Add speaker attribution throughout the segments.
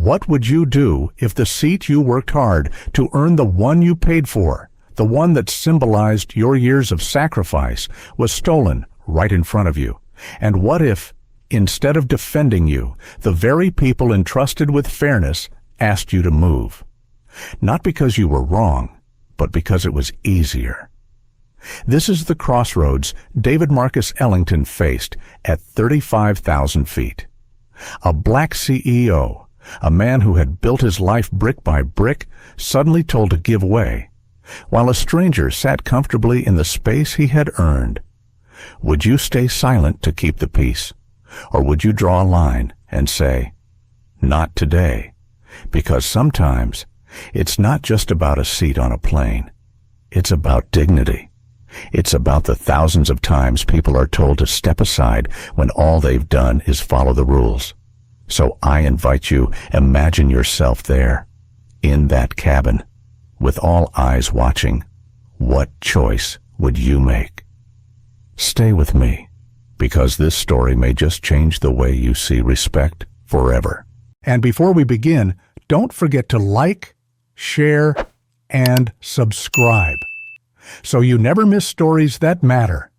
Speaker 1: What would you do if the seat you worked hard to earn, the one you paid for, the one that symbolized your years of sacrifice, was stolen right in front of you? And what if, instead of defending you, the very people entrusted with fairness asked you to move? Not because you were wrong, but because it was easier. This is the crossroads David Marcus Ellington faced at 35,000 feet. A black CEO, a man who had built his life brick by brick, suddenly told to give way, while a stranger sat comfortably in the space he had earned. Would you stay silent to keep the peace, or would you draw a line and say, "Not today"? Because sometimes it's not just about a seat on a plane. It's about dignity. It's about the thousands of times people are told to step aside when all they've done is follow the rules. So I invite you, imagine yourself there, in that cabin, with all eyes watching. What choice would you make? Stay with me, because this story may just change the way you see respect forever. And before we begin, don't forget to like, share, and subscribe, so you never miss stories that matter.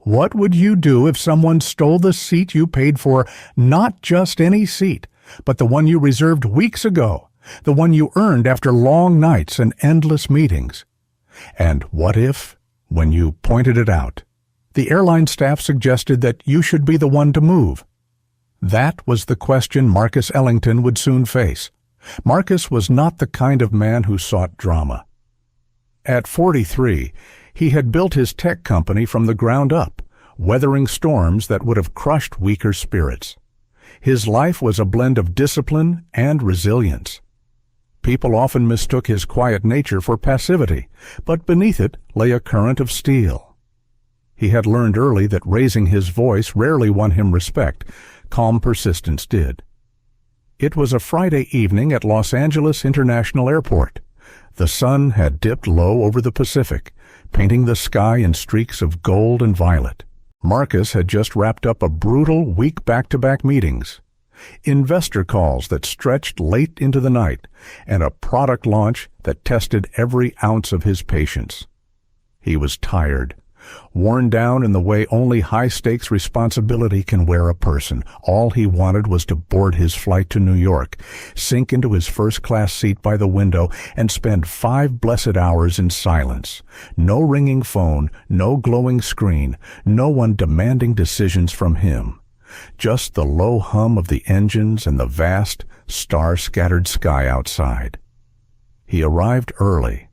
Speaker 1: What would you do if someone stole the seat you paid for, not just any seat, but the one you reserved weeks ago, the one you earned after long nights and endless meetings? And what if, when you pointed it out, the airline staff suggested that you should be the one to move? That was the question Marcus Ellington would soon face. Marcus was not the kind of man who sought drama. At 43, he had built his tech company from the ground up, weathering storms that would have crushed weaker spirits. His life was a blend of discipline and resilience. People often mistook his quiet nature for passivity, but beneath it lay a current of steel. He had learned early that raising his voice rarely won him respect. Calm persistence did. It was a Friday evening at Los Angeles International Airport. The sun had dipped low over the Pacific, painting the sky in streaks of gold and violet. Marcus had just wrapped up a brutal week back-to-back meetings, investor calls that stretched late into the night, and a product launch that tested every ounce of his patience. He was tired, worn down in the way only high-stakes responsibility can wear a person. All he wanted was to board his flight to New York, sink into his first-class seat by the window, and spend 5 blessed hours in silence. No ringing phone, no glowing screen, no one demanding decisions from him. Just the low hum of the engines and the vast, star-scattered sky outside. He arrived early,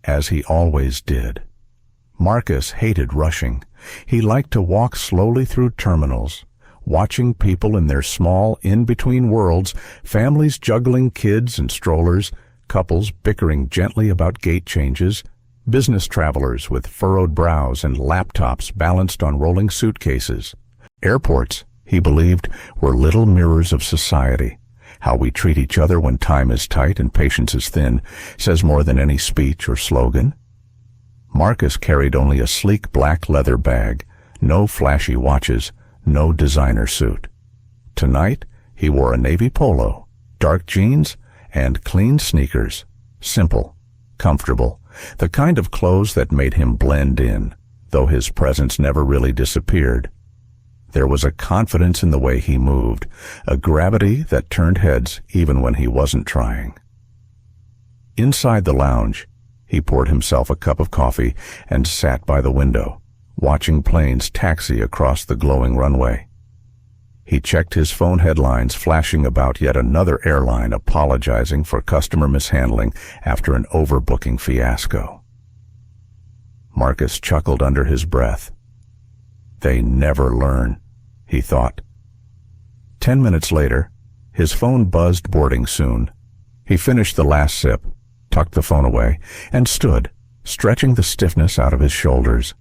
Speaker 1: as he always did. Marcus hated rushing. He liked to walk slowly through terminals, watching people in their small, in-between worlds, families juggling kids and strollers, couples bickering gently about gate changes, business travelers with furrowed brows and laptops balanced on rolling suitcases. Airports, he believed, were little mirrors of society. How we treat each other when time is tight and patience is thin says more than any speech or slogan. Marcus carried only a sleek black leather bag, no flashy watches, no designer suit. Tonight, he wore a navy polo, dark jeans, and clean sneakers. Simple, comfortable, the kind of clothes that made him blend in, though his presence never really disappeared. There was a confidence in the way he moved, a gravity that turned heads even when he wasn't trying. Inside the lounge, he poured himself a cup of coffee and sat by the window, watching planes taxi across the glowing runway. He checked his phone headlines flashing about yet another airline apologizing for customer mishandling after an overbooking fiasco. Marcus chuckled under his breath. They never learn, he thought. 10 minutes later, his phone buzzed boarding soon. He finished the last sip, tucked the phone away, and stood, stretching the stiffness out of his shoulders.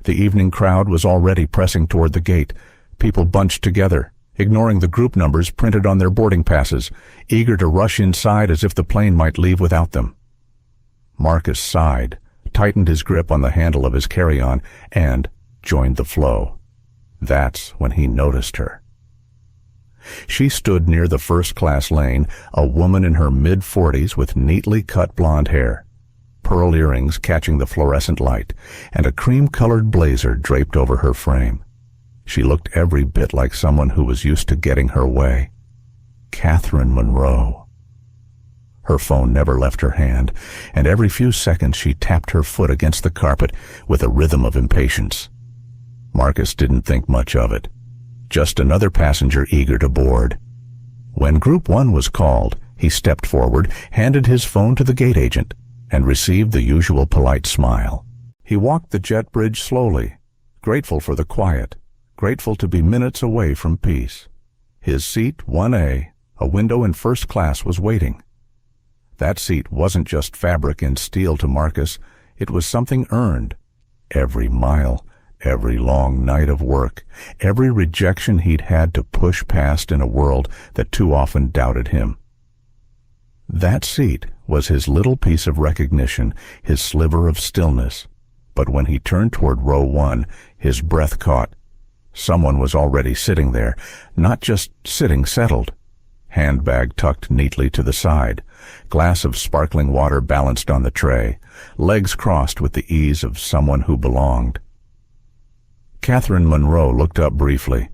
Speaker 1: The evening crowd was already pressing toward the gate, people bunched together, ignoring the group numbers printed on their boarding passes, eager to rush inside as if the plane might leave without them. Marcus sighed, tightened his grip on the handle of his carry-on, and joined the flow. That's when he noticed her. She stood near the first-class lane, a woman in her mid-40s with neatly cut blonde hair, pearl earrings catching the fluorescent light, and a cream-colored blazer draped over her frame. She looked every bit like someone who was used to getting her way. Catherine Monroe. Her phone never left her hand, and every few seconds she tapped her foot against the carpet with a rhythm of impatience. Marcus didn't think much of it. Just another passenger eager to board. When Group 1 was called, he stepped forward, handed his phone to the gate agent, and received the usual polite smile. He walked the jet bridge slowly, grateful for the quiet, grateful to be minutes away from peace. His seat, 1A, a window in first class, was waiting. That seat wasn't just fabric and steel to Marcus, it was something earned. Every mile, every long night of work, every rejection he'd had to push past in a world that too often doubted him. That seat was his little piece of recognition, his sliver of stillness. But when he turned toward row 1, his breath caught. Someone was already sitting there, not just sitting settled. Handbag tucked neatly to the side, glass of sparkling water balanced on the tray, legs crossed with the ease of someone who belonged. Catherine Monroe looked up briefly,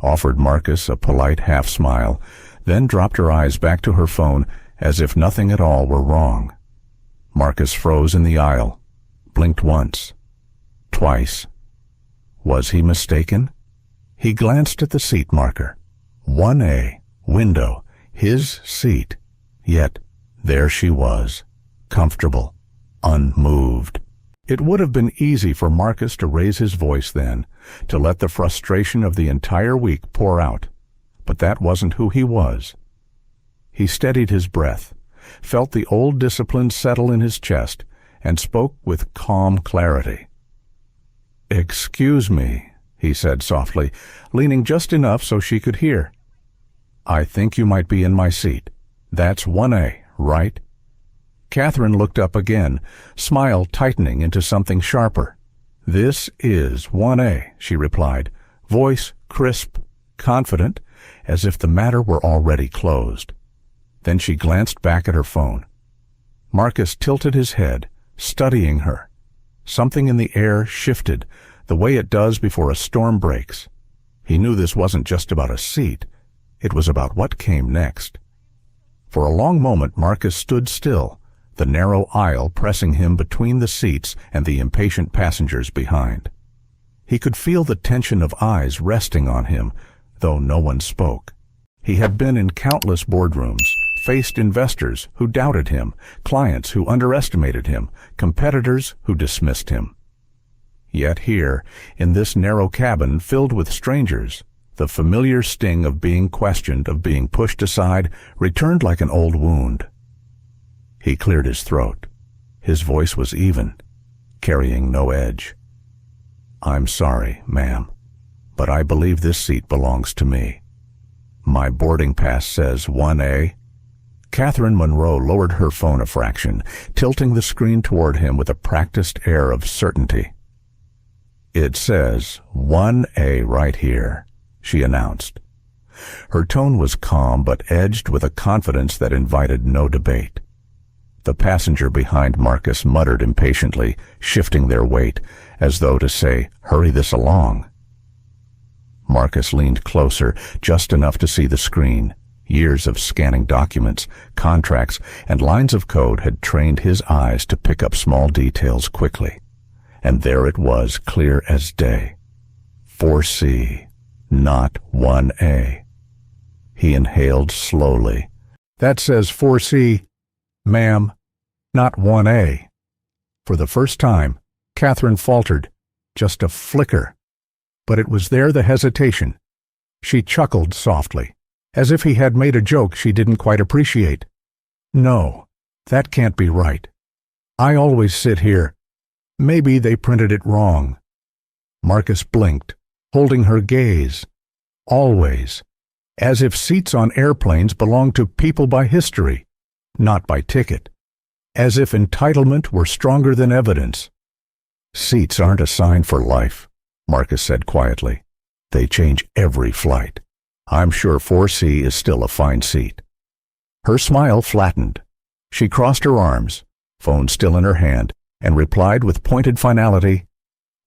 Speaker 1: offered Marcus a polite half-smile, then dropped her eyes back to her phone as if nothing at all were wrong. Marcus froze in the aisle, blinked once, twice. Was he mistaken? He glanced at the seat marker. 1A, window, his seat. Yet there she was, comfortable, unmoved. It would have been easy for Marcus to raise his voice then, to let the frustration of the entire week pour out. But that wasn't who he was. He steadied his breath, felt the old discipline settle in his chest, and spoke with calm clarity. "Excuse me," he said softly, leaning just enough so she could hear. "I think you might be in my seat. That's 1A, right?" Catherine looked up again, smile tightening into something sharper. "This is 1A," she replied, voice crisp, confident, as if the matter were already closed. Then she glanced back at her phone. Marcus tilted his head, studying her. Something in the air shifted, the way it does before a storm breaks. He knew this wasn't just about a seat. It was about what came next. For a long moment Marcus stood still, the narrow aisle pressing him between the seats and the impatient passengers behind. He could feel the tension of eyes resting on him, though no one spoke. He had been in countless boardrooms, faced investors who doubted him, clients who underestimated him, competitors who dismissed him. Yet here, in this narrow cabin filled with strangers, the familiar sting of being questioned, of being pushed aside, returned like an old wound. He cleared his throat. His voice was even, carrying no edge. "I'm sorry, ma'am, but I believe this seat belongs to me. My boarding pass says 1A. Catherine Monroe lowered her phone a fraction, tilting the screen toward him with a practiced air of certainty. "It says 1A right here," she announced. Her tone was calm but edged with a confidence that invited no debate. The passenger behind Marcus muttered impatiently, shifting their weight, as though to say, "Hurry this along." Marcus leaned closer, just enough to see the screen. Years of scanning documents, contracts, and lines of code had trained his eyes to pick up small details quickly. And there it was, clear as day. 4C, not 1A. He inhaled slowly. "That says 4C, ma'am, not 1A. For the first time, Catherine faltered, just a flicker. But it was there, the hesitation. She chuckled softly, as if he had made a joke she didn't quite appreciate. "No, that can't be right. I always sit here. Maybe they printed it wrong." Marcus blinked, holding her gaze. Always. As if seats on airplanes belonged to people by history, not by ticket. As if entitlement were stronger than evidence. "Seats aren't assigned for life," Marcus said quietly. "They change every flight. I'm sure 4C is still a fine seat. Her smile flattened. She crossed her arms, phone still in her hand, and replied with pointed finality,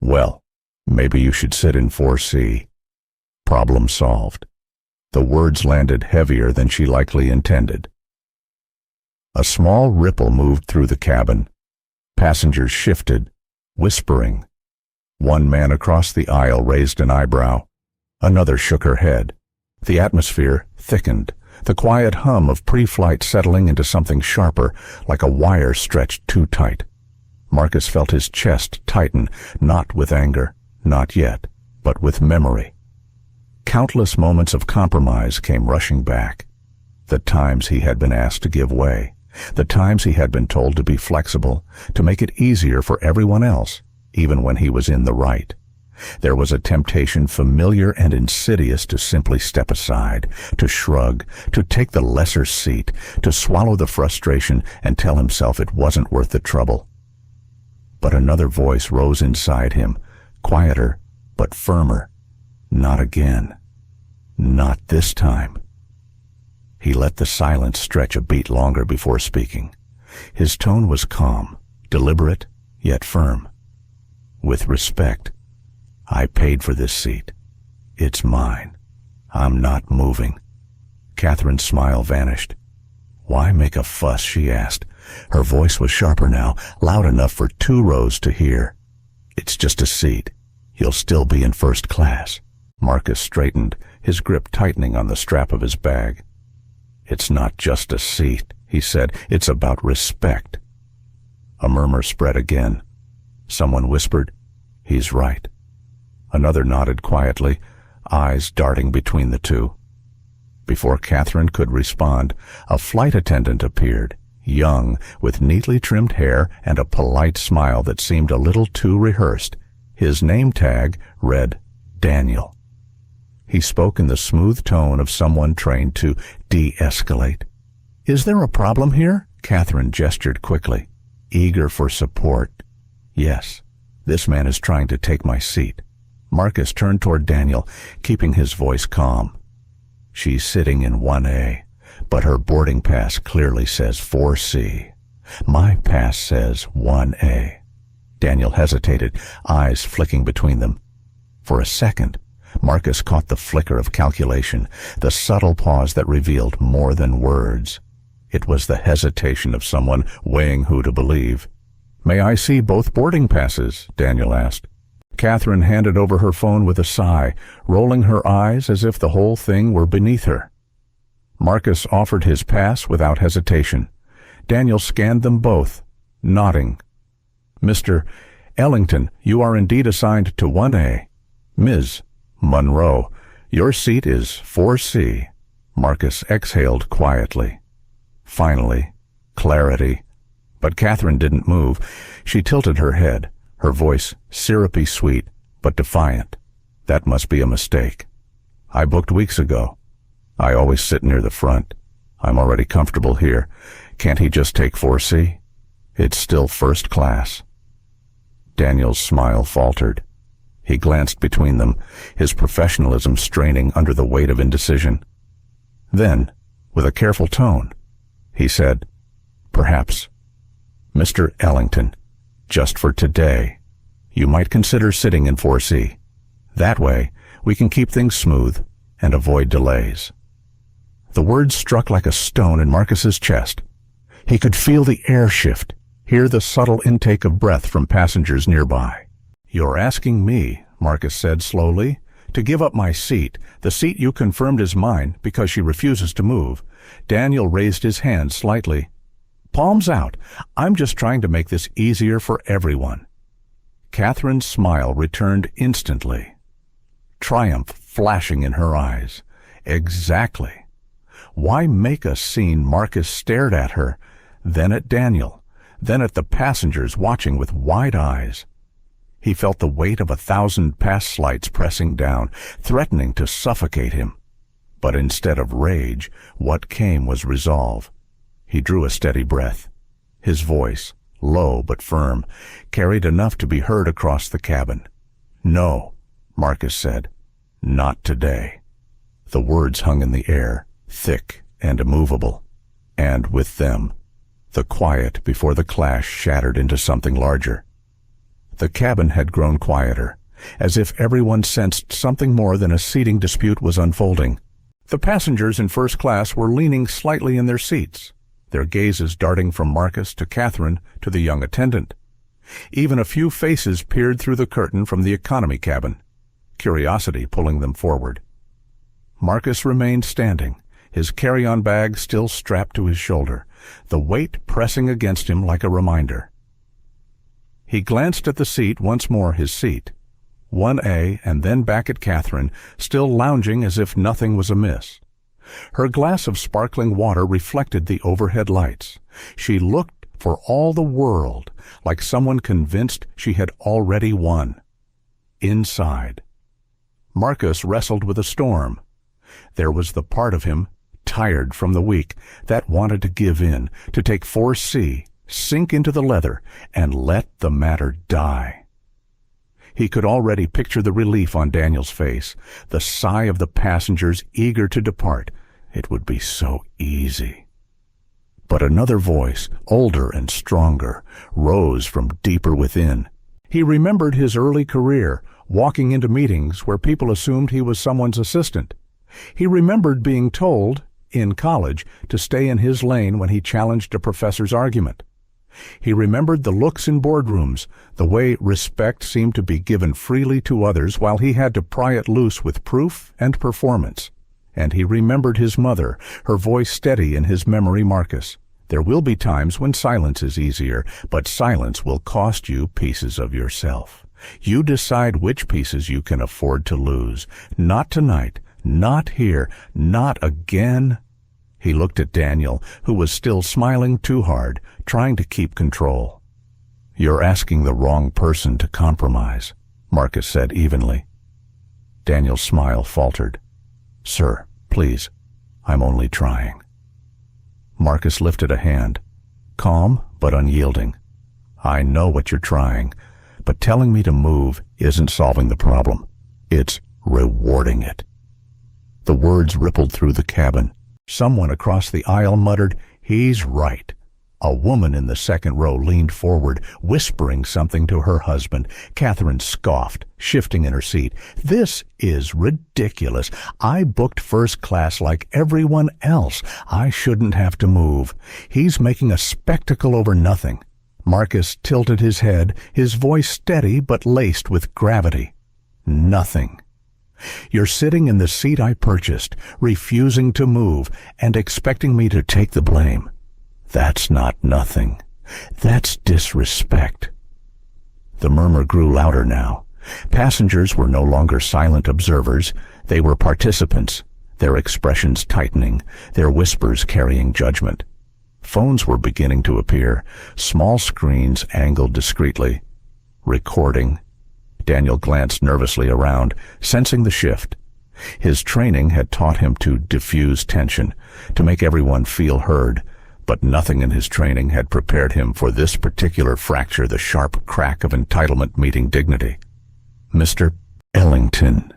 Speaker 1: "Well, maybe you should sit in 4C. Problem solved." The words landed heavier than she likely intended. A small ripple moved through the cabin. Passengers shifted, whispering. One man across the aisle raised an eyebrow. Another shook her head. The atmosphere thickened, the quiet hum of pre-flight settling into something sharper, like a wire stretched too tight. Marcus felt his chest tighten, not with anger, not yet, but with memory. Countless moments of compromise came rushing back. The times he had been asked to give way, the times he had been told to be flexible, to make it easier for everyone else, even when he was in the right. There was a temptation familiar and insidious to simply step aside, to shrug, to take the lesser seat, to swallow the frustration and tell himself it wasn't worth the trouble. But another voice rose inside him, quieter but firmer. Not again. Not this time. He let the silence stretch a beat longer before speaking. His tone was calm, deliberate, yet firm. With respect, I paid for this seat. It's mine. I'm not moving. Catherine's smile vanished. Why make a fuss, she asked. Her voice was sharper now, loud enough for 2 rows to hear. It's just a seat. You'll still be in first class. Marcus straightened, his grip tightening on the strap of his bag. It's not just a seat, he said. It's about respect. A murmur spread again. Someone whispered, "He's right." Another nodded quietly, eyes darting between the two. Before Catherine could respond, a flight attendant appeared, young, with neatly trimmed hair and a polite smile that seemed a little too rehearsed. His name tag read Daniel. He spoke in the smooth tone of someone trained to de-escalate. "Is there a problem here?" Catherine gestured quickly, eager for support. "Yes, this man is trying to take my seat." Marcus turned toward Daniel, keeping his voice calm. "She's sitting in 1A, but her boarding pass clearly says 4C. My pass says 1A. Daniel hesitated, eyes flicking between them. For a second, Marcus caught the flicker of calculation, the subtle pause that revealed more than words. It was the hesitation of someone weighing who to believe. "May I see both boarding passes?" Daniel asked. Catherine handed over her phone with a sigh, rolling her eyes as if the whole thing were beneath her. Marcus offered his pass without hesitation. Daniel scanned them both, nodding. "Mr. Ellington, you are indeed assigned to 1A. Ms. Monroe, your seat is 4C. Marcus exhaled quietly. Finally, clarity. But Catherine didn't move. She tilted her head, her voice syrupy sweet, but defiant. "That must be a mistake. I booked weeks ago. I always sit near the front. I'm already comfortable here. Can't he just take 4C? It's still first class." Daniel's smile faltered. He glanced between them, his professionalism straining under the weight of indecision. Then, with a careful tone, he said, "Perhaps, Mr. Ellington, just for today, you might consider sitting in 4C. That way, we can keep things smooth and avoid delays." The words struck like a stone in Marcus's chest. He could feel the air shift, hear the subtle intake of breath from passengers nearby. "You're asking me," Marcus said slowly, "to give up my seat, the seat you confirmed is mine because she refuses to move." Daniel raised his hand slightly. "Palms out. I'm just trying to make this easier for everyone." Catherine's smile returned instantly, triumph flashing in her eyes. Exactly. Why make a scene? Marcus stared at her, then at Daniel, then at the passengers watching with wide eyes. He felt the weight of 1,000 past slights pressing down, threatening to suffocate him. But instead of rage, what came was resolve. He drew a steady breath. His voice, low but firm, carried enough to be heard across the cabin. "No," Marcus said. "Not today." The words hung in the air, thick and immovable. And with them, the quiet before the clash shattered into something larger. The cabin had grown quieter, as if everyone sensed something more than a seating dispute was unfolding. The passengers in first class were leaning slightly in their seats, their gazes darting from Marcus to Catherine to the young attendant. Even a few faces peered through the curtain from the economy cabin, curiosity pulling them forward. Marcus remained standing, his carry-on bag still strapped to his shoulder, the weight pressing against him like a reminder. He glanced at the seat, once more his seat, 1A, and then back at Catherine, still lounging as if nothing was amiss. Her glass of sparkling water reflected the overhead lights. She looked for all the world like someone convinced she had already won. Inside, Marcus wrestled with a storm. There was the part of him, tired from the week, that wanted to give in, to take 4C, sink into the leather, and let the matter die. He could already picture the relief on Daniel's face, the sigh of the passengers eager to depart. It would be so easy. But another voice, older and stronger, rose from deeper within. He remembered his early career, walking into meetings where people assumed he was someone's assistant. He remembered being told, in college, to stay in his lane when he challenged a professor's argument. He remembered the looks in boardrooms, the way respect seemed to be given freely to others while he had to pry it loose with proof and performance. And he remembered his mother, her voice steady in his memory. Marcus, there will be times when silence is easier, but silence will cost you pieces of yourself. You decide which pieces you can afford to lose. Not tonight, not here, not again. He looked at Daniel, who was still smiling too hard, trying to keep control. You're asking the wrong person to compromise, Marcus said evenly. Daniel's smile faltered. Sir, please, I'm only trying. Marcus lifted a hand, calm but unyielding. I know what you're trying, but telling me to move isn't solving the problem. It's rewarding it. The words rippled through the cabin. Someone across the aisle muttered, "He's right." A woman in the second row leaned forward, whispering something to her husband. Catherine scoffed, shifting in her seat. "This is ridiculous. I booked first class like everyone else. I shouldn't have to move. He's making a spectacle over nothing." Marcus tilted his head, his voice steady but laced with gravity. "Nothing. You're sitting in the seat I purchased, refusing to move, and expecting me to take the blame. That's not nothing. That's disrespect." The murmur grew louder now. Passengers were no longer silent observers. They were participants, their expressions tightening, their whispers carrying judgment. Phones were beginning to appear, small screens angled discreetly. Recording. Daniel glanced nervously around, sensing the shift. His training had taught him to diffuse tension, to make everyone feel heard, but nothing in his training had prepared him for this particular fracture, the sharp crack of entitlement meeting dignity. "Mr. Ellington,"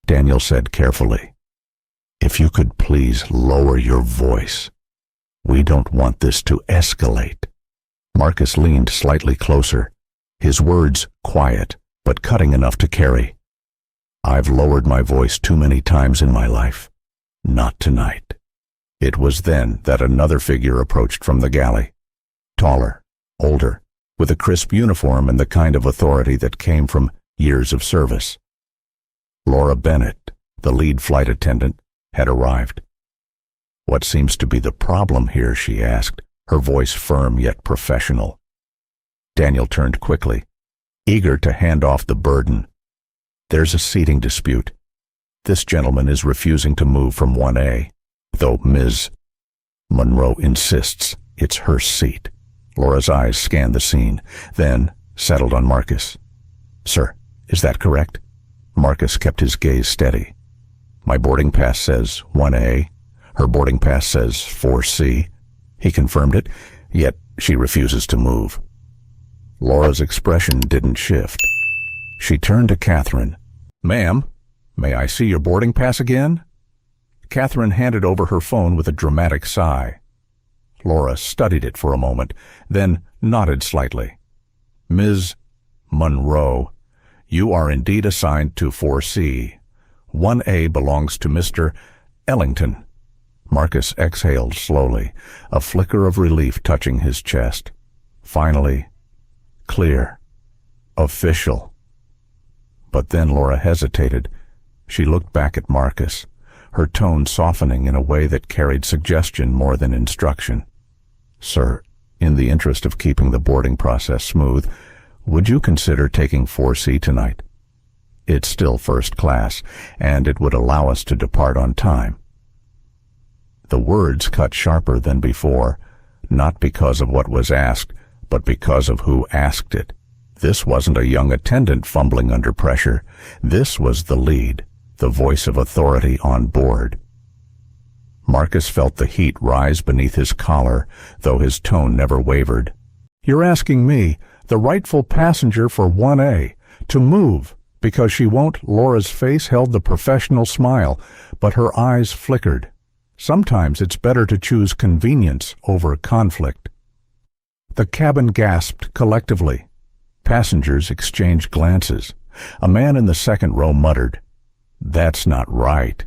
Speaker 1: Daniel said carefully, "if you could please lower your voice. We don't want this to escalate." Marcus leaned slightly closer, his words quiet, but cutting enough to carry. "I've lowered my voice too many times in my life. Not tonight." It was then that another figure approached from the galley. Taller, older, with a crisp uniform and the kind of authority that came from years of service. Laura Bennett, the lead flight attendant, had arrived. "What seems to be the problem here?" she asked, her voice firm yet professional. Daniel turned quickly, eager to hand off the burden. "There's a seating dispute. This gentleman is refusing to move from 1A, though Ms. Monroe insists it's her seat." Laura's eyes scanned the scene, then settled on Marcus. "Sir, is that correct?" Marcus kept his gaze steady. "My boarding pass says 1A. Her boarding pass says 4C. He confirmed it, yet she refuses to move." Laura's expression didn't shift. She turned to Catherine. "Ma'am, may I see your boarding pass again?" Catherine handed over her phone with a dramatic sigh. Laura studied it for a moment, then nodded slightly. Ms. Monroe, you are indeed assigned to 4C. 1A belongs to Mr. Ellington. Marcus exhaled slowly, a flicker of relief touching his chest. Finally, clear. Official. But then Laura hesitated. She looked back at Marcus, her tone softening in a way that carried suggestion more than instruction. Sir, in the interest of keeping the boarding process smooth, would you consider taking 4C tonight? It's still first class, and it would allow us to depart on time. The words cut sharper than before, not because of what was asked, but because of who asked it. This wasn't a young attendant fumbling under pressure. This was the lead, the voice of authority on board. Marcus felt the heat rise beneath his collar, though his tone never wavered. You're asking me, the rightful passenger for 1A, to move because she won't? Laura's face held the professional smile, but her eyes flickered. Sometimes it's better to choose convenience over conflict. The cabin gasped collectively. Passengers exchanged glances. A man in the second row muttered, "That's not right."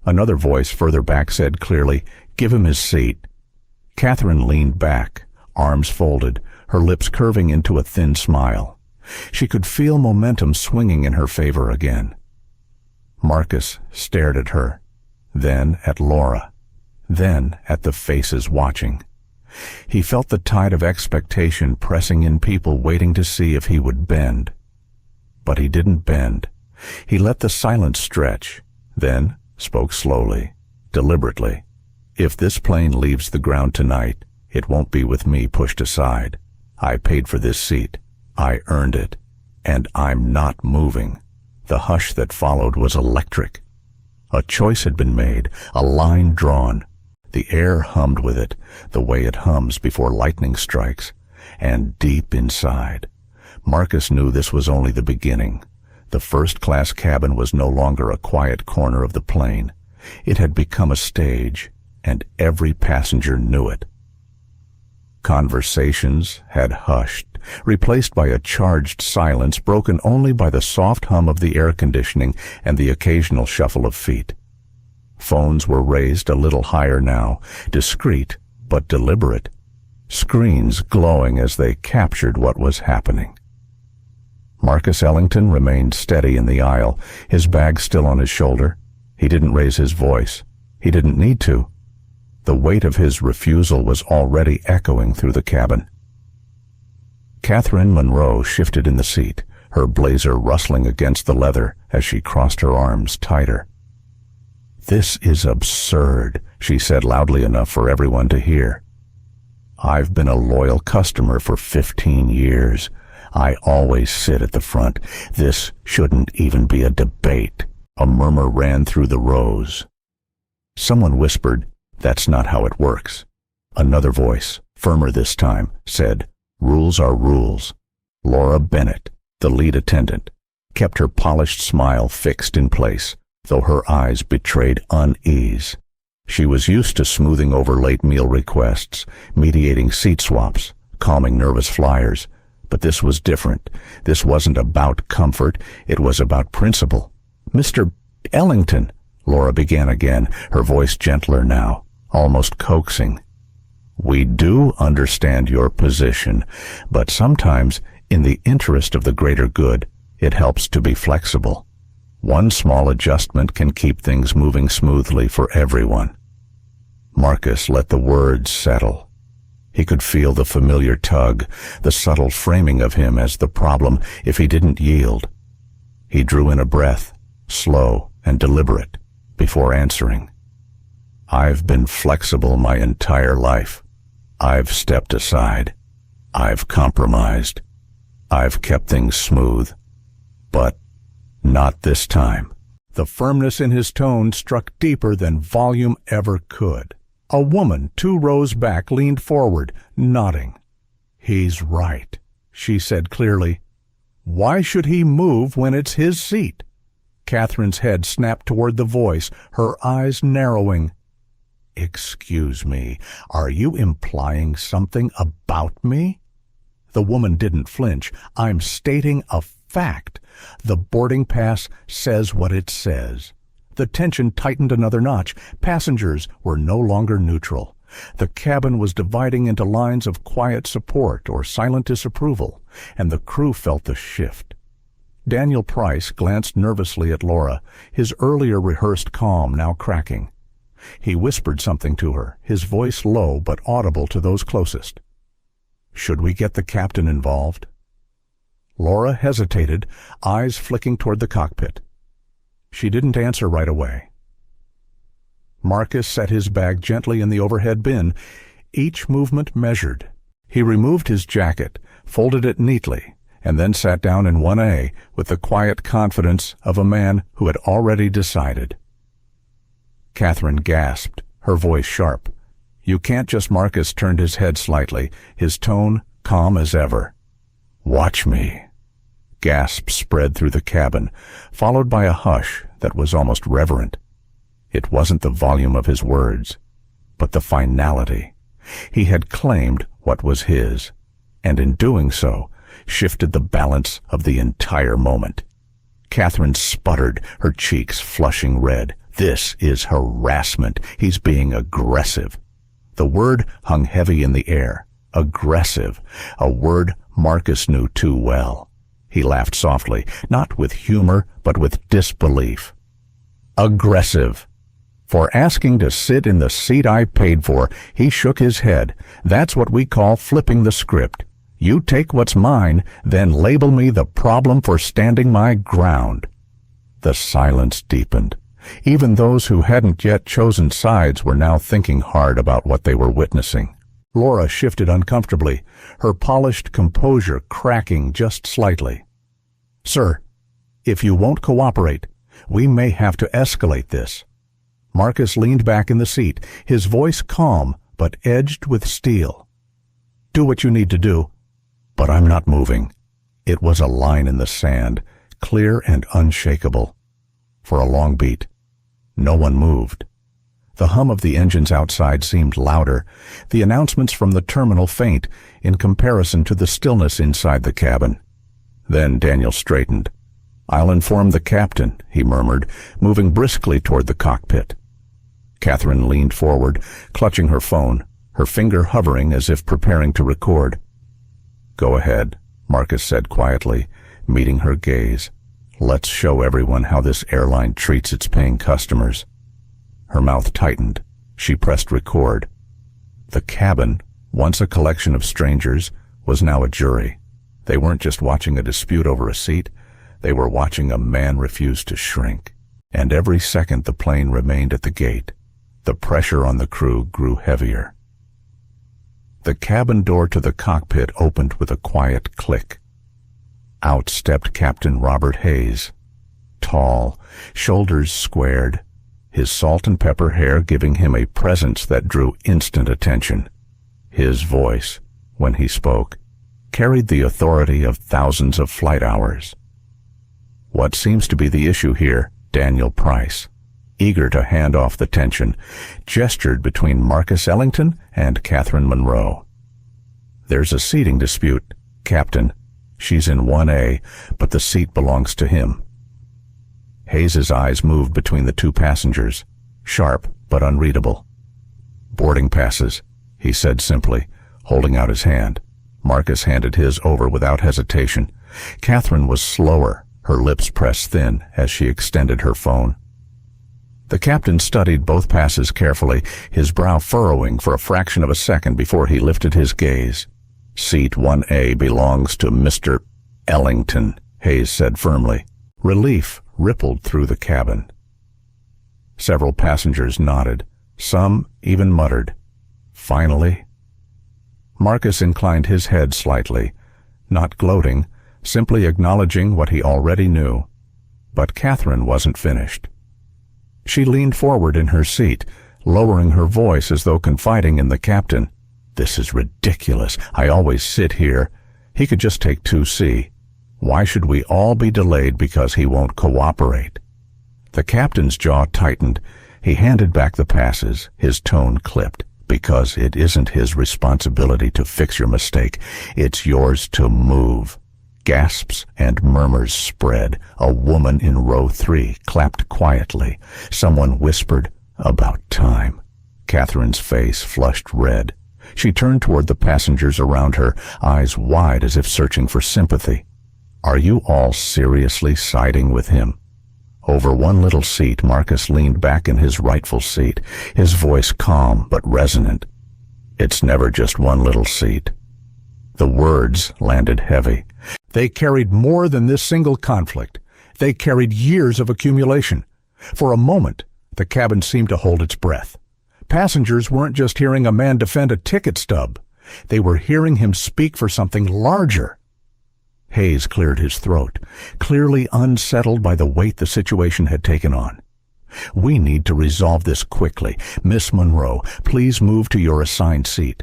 Speaker 1: Another voice further back said clearly, "Give him his seat." Catherine leaned back, arms folded, her lips curving into a thin smile. She could feel momentum swinging in her favor again. Marcus stared at her, then at Laura, then at the faces watching. He felt the tide of expectation pressing in, people waiting to see if he would bend. But he didn't bend. He let the silence stretch, then spoke slowly, deliberately. "If this plane leaves the ground tonight, it won't be with me pushed aside. I paid for this seat. I earned it. And I'm not moving." The hush that followed was electric. A choice had been made, a line drawn. The air hummed with it, the way it hums before lightning strikes. And deep inside, Marcus knew this was only the beginning. The first-class cabin was no longer a quiet corner of the plane. It had become a stage, and every passenger knew it. Conversations had hushed, replaced by a charged silence broken only by the soft hum of the air conditioning and the occasional shuffle of feet. Phones were raised a little higher now, discreet but deliberate, screens glowing as they captured what was happening. Marcus Ellington remained steady in the aisle, his bag still on his shoulder. He didn't raise his voice. He didn't need to. The weight of his refusal was already echoing through the cabin. Catherine Monroe shifted in the seat, her blazer rustling against the leather as she crossed her arms tighter. "This is absurd," she said loudly enough for everyone to hear. "I've been a loyal customer for 15 years. I always sit at the front. This shouldn't even be a debate." A murmur ran through the rows. Someone whispered, "That's not how it works." Another voice, firmer this time, said, "Rules are rules." Laura Bennett, the lead attendant, kept her polished smile fixed in place, though her eyes betrayed unease. She was used to smoothing over late meal requests, mediating seat swaps, calming nervous flyers. But this was different. This wasn't about comfort. It was about principle. "Mr. Ellington," Laura began again, her voice gentler now, almost coaxing. "We do understand your position, but sometimes, in the interest of the greater good, it helps to be flexible. One small adjustment can keep things moving smoothly for everyone." Marcus let the words settle. He could feel the familiar tug, the subtle framing of him as the problem if he didn't yield. He drew in a breath, slow and deliberate, before answering. "I've been flexible my entire life. I've stepped aside. I've compromised. I've kept things smooth. But not this time." The firmness in his tone struck deeper than volume ever could. A woman 2 rows back leaned forward, nodding. "He's right," she said clearly. "Why should he move when it's his seat?" Catherine's head snapped toward the voice, her eyes narrowing. "Excuse me, are you implying something about me?" The woman didn't flinch. "I'm stating a fact. The boarding pass says what it says." The tension tightened another notch. Passengers were no longer neutral. The cabin was dividing into lines of quiet support or silent disapproval, and the crew felt the shift. Daniel Price glanced nervously at Laura, his earlier rehearsed calm now cracking. He whispered something to her, his voice low but audible to those closest. "Should we get the captain involved?" Laura hesitated, eyes flicking toward the cockpit. She didn't answer right away. Marcus set his bag gently in the overhead bin, each movement measured. He removed his jacket, folded it neatly, and then sat down in 1A with the quiet confidence of a man who had already decided. Catherine gasped, her voice sharp. "You can't just—" Marcus turned his head slightly, his tone calm as ever. "Watch me." Gasps spread through the cabin, followed by a hush that was almost reverent. It wasn't the volume of his words, but the finality. He had claimed what was his, and in doing so, shifted the balance of the entire moment. Catherine sputtered, her cheeks flushing red. "This is harassment. He's being aggressive." The word hung heavy in the air. Aggressive, a word Marcus knew too well. He laughed softly, not with humor, but with disbelief. "Aggressive. For asking to sit in the seat I paid for." He shook his head. "That's what we call flipping the script. You take what's mine, then label me the problem for standing my ground." The silence deepened. Even those who hadn't yet chosen sides were now thinking hard about what they were witnessing. Laura shifted uncomfortably, her polished composure cracking just slightly. "Sir, if you won't cooperate, we may have to escalate this." Marcus leaned back in the seat, his voice calm but edged with steel. "Do what you need to do, but I'm not moving." It was a line in the sand, clear and unshakable. For a long beat, no one moved. The hum of the engines outside seemed louder, the announcements from the terminal faint in comparison to the stillness inside the cabin. Then Daniel straightened. "I'll inform the captain," he murmured, moving briskly toward the cockpit. Catherine leaned forward, clutching her phone, her finger hovering as if preparing to record. "Go ahead," Marcus said quietly, meeting her gaze. "Let's show everyone how this airline treats its paying customers." Her mouth tightened. She pressed record. The cabin, once a collection of strangers, was now a jury. They weren't just watching a dispute over a seat. They were watching a man refuse to shrink. And every second the plane remained at the gate, the pressure on the crew grew heavier. The cabin door to the cockpit opened with a quiet click. Out stepped Captain Robert Hayes, tall, shoulders squared, his salt and pepper hair giving him a presence that drew instant attention. His voice, when he spoke, carried the authority of thousands of flight hours. "What seems to be the issue here?" Daniel Price, eager to hand off the tension, gestured between Marcus Ellington and Catherine Monroe. "There's a seating dispute, Captain. She's in 1A, but the seat belongs to him." Hayes's eyes moved between the two passengers, sharp but unreadable. "Boarding passes," he said simply, holding out his hand. Marcus handed his over without hesitation. Catherine was slower, her lips pressed thin as she extended her phone. The captain studied both passes carefully, his brow furrowing for a fraction of a second before he lifted his gaze. "Seat 1A belongs to Mr. Ellington," Hayes said firmly. Relief rippled through the cabin. Several passengers nodded. Some even muttered, "Finally?" Marcus inclined his head slightly, not gloating, simply acknowledging what he already knew. But Catherine wasn't finished. She leaned forward in her seat, lowering her voice as though confiding in the captain. "This is ridiculous. I always sit here. He could just take 2C. Why should we all be delayed because he won't cooperate?" The captain's jaw tightened. He handed back the passes, his tone clipped. Because it isn't his responsibility to fix your mistake. It's yours to move. Gasps and murmurs spread. A woman in row 3 clapped quietly. Someone whispered, "About time." Catherine's face flushed red. She turned toward the passengers around her, eyes wide as if searching for sympathy. "Are you all seriously siding with him?" Over one little seat, Marcus leaned back in his rightful seat, his voice calm but resonant. "It's never just one little seat." The words landed heavy. They carried more than this single conflict. They carried years of accumulation. For a moment, the cabin seemed to hold its breath. Passengers weren't just hearing a man defend a ticket stub. They were hearing him speak for something larger. Hayes cleared his throat, clearly unsettled by the weight the situation had taken on. "We need to resolve this quickly. Miss Monroe, please move to your assigned seat."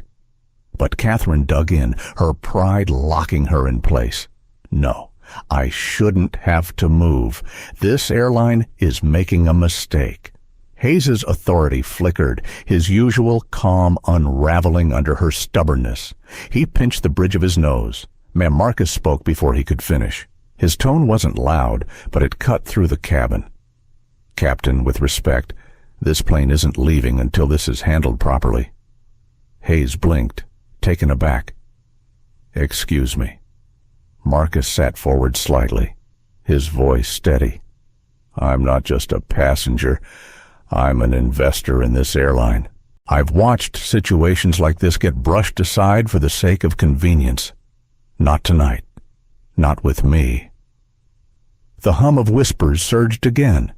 Speaker 1: But Catherine dug in, her pride locking her in place. "No, I shouldn't have to move. This airline is making a mistake." Hayes's authority flickered, his usual calm unraveling under her stubbornness. He pinched the bridge of his nose. Ma'am, Marcus spoke before he could finish. His tone wasn't loud, but it cut through the cabin. "Captain, with respect, this plane isn't leaving until this is handled properly." Hayes blinked, taken aback. "Excuse me." Marcus sat forward slightly, his voice steady. "I'm not just a passenger. I'm an investor in this airline. I've watched situations like this get brushed aside for the sake of convenience. Not tonight. Not with me." The hum of whispers surged again.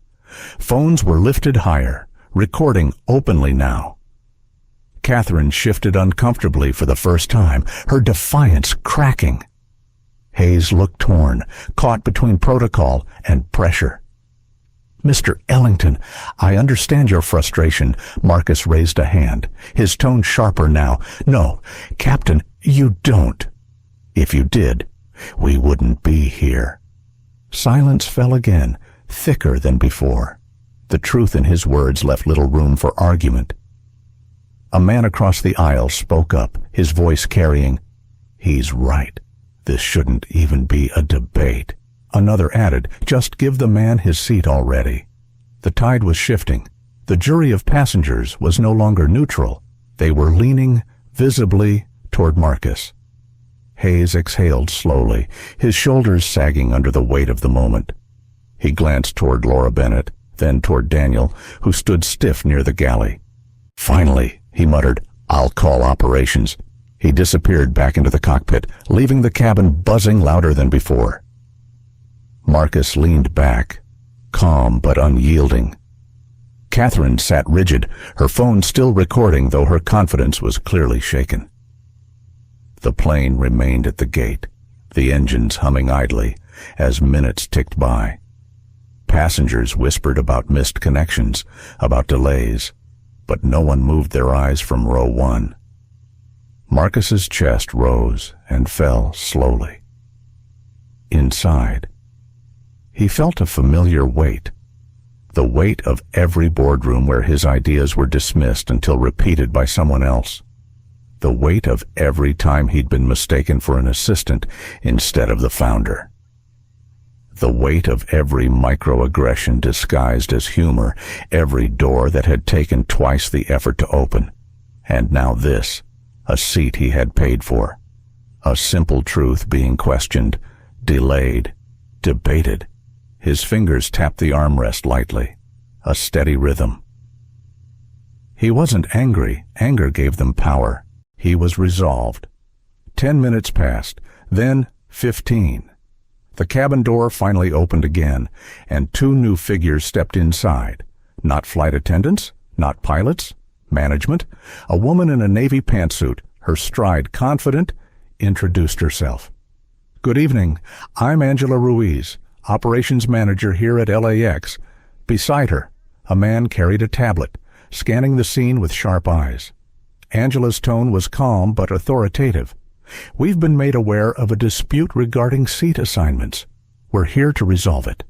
Speaker 1: Phones were lifted higher, recording openly now. Catherine shifted uncomfortably for the first time, her defiance cracking. Hayes looked torn, caught between protocol and pressure. "Mr. Ellington, I understand your frustration." Marcus raised a hand, his tone sharper now. "No, Captain, you don't. If you did, we wouldn't be here." Silence fell again, thicker than before. The truth in his words left little room for argument. A man across the aisle spoke up, his voice carrying, "He's right. This shouldn't even be a debate." Another added, "Just give the man his seat already." The tide was shifting. The jury of passengers was no longer neutral. They were leaning, visibly, toward Marcus. Hayes exhaled slowly, his shoulders sagging under the weight of the moment. He glanced toward Laura Bennett, then toward Daniel, who stood stiff near the galley. "Finally," he muttered, "I'll call operations." He disappeared back into the cockpit, leaving the cabin buzzing louder than before. Marcus leaned back, calm but unyielding. Catherine sat rigid, her phone still recording, though her confidence was clearly shaken. The plane remained at the gate, the engines humming idly, as minutes ticked by. Passengers whispered about missed connections, about delays, but no one moved their eyes from row 1. Marcus's chest rose and fell slowly. Inside, he felt a familiar weight, the weight of every boardroom where his ideas were dismissed until repeated by someone else. The weight of every time he'd been mistaken for an assistant instead of the founder. The weight of every microaggression disguised as humor, every door that had taken twice the effort to open. And now this, a seat he had paid for. A simple truth being questioned, delayed, debated. His fingers tapped the armrest lightly, a steady rhythm. He wasn't angry. Anger gave them power. He was resolved. 10 minutes passed, then 15. The cabin door finally opened again, and 2 new figures stepped inside. Not flight attendants, not pilots, management. A woman in a navy pantsuit, her stride confident, introduced herself. "Good evening. I'm Angela Ruiz, operations manager here at LAX." Beside her, a man carried a tablet, scanning the scene with sharp eyes. Angela's tone was calm but authoritative. "We've been made aware of a dispute regarding seat assignments. We're here to resolve it."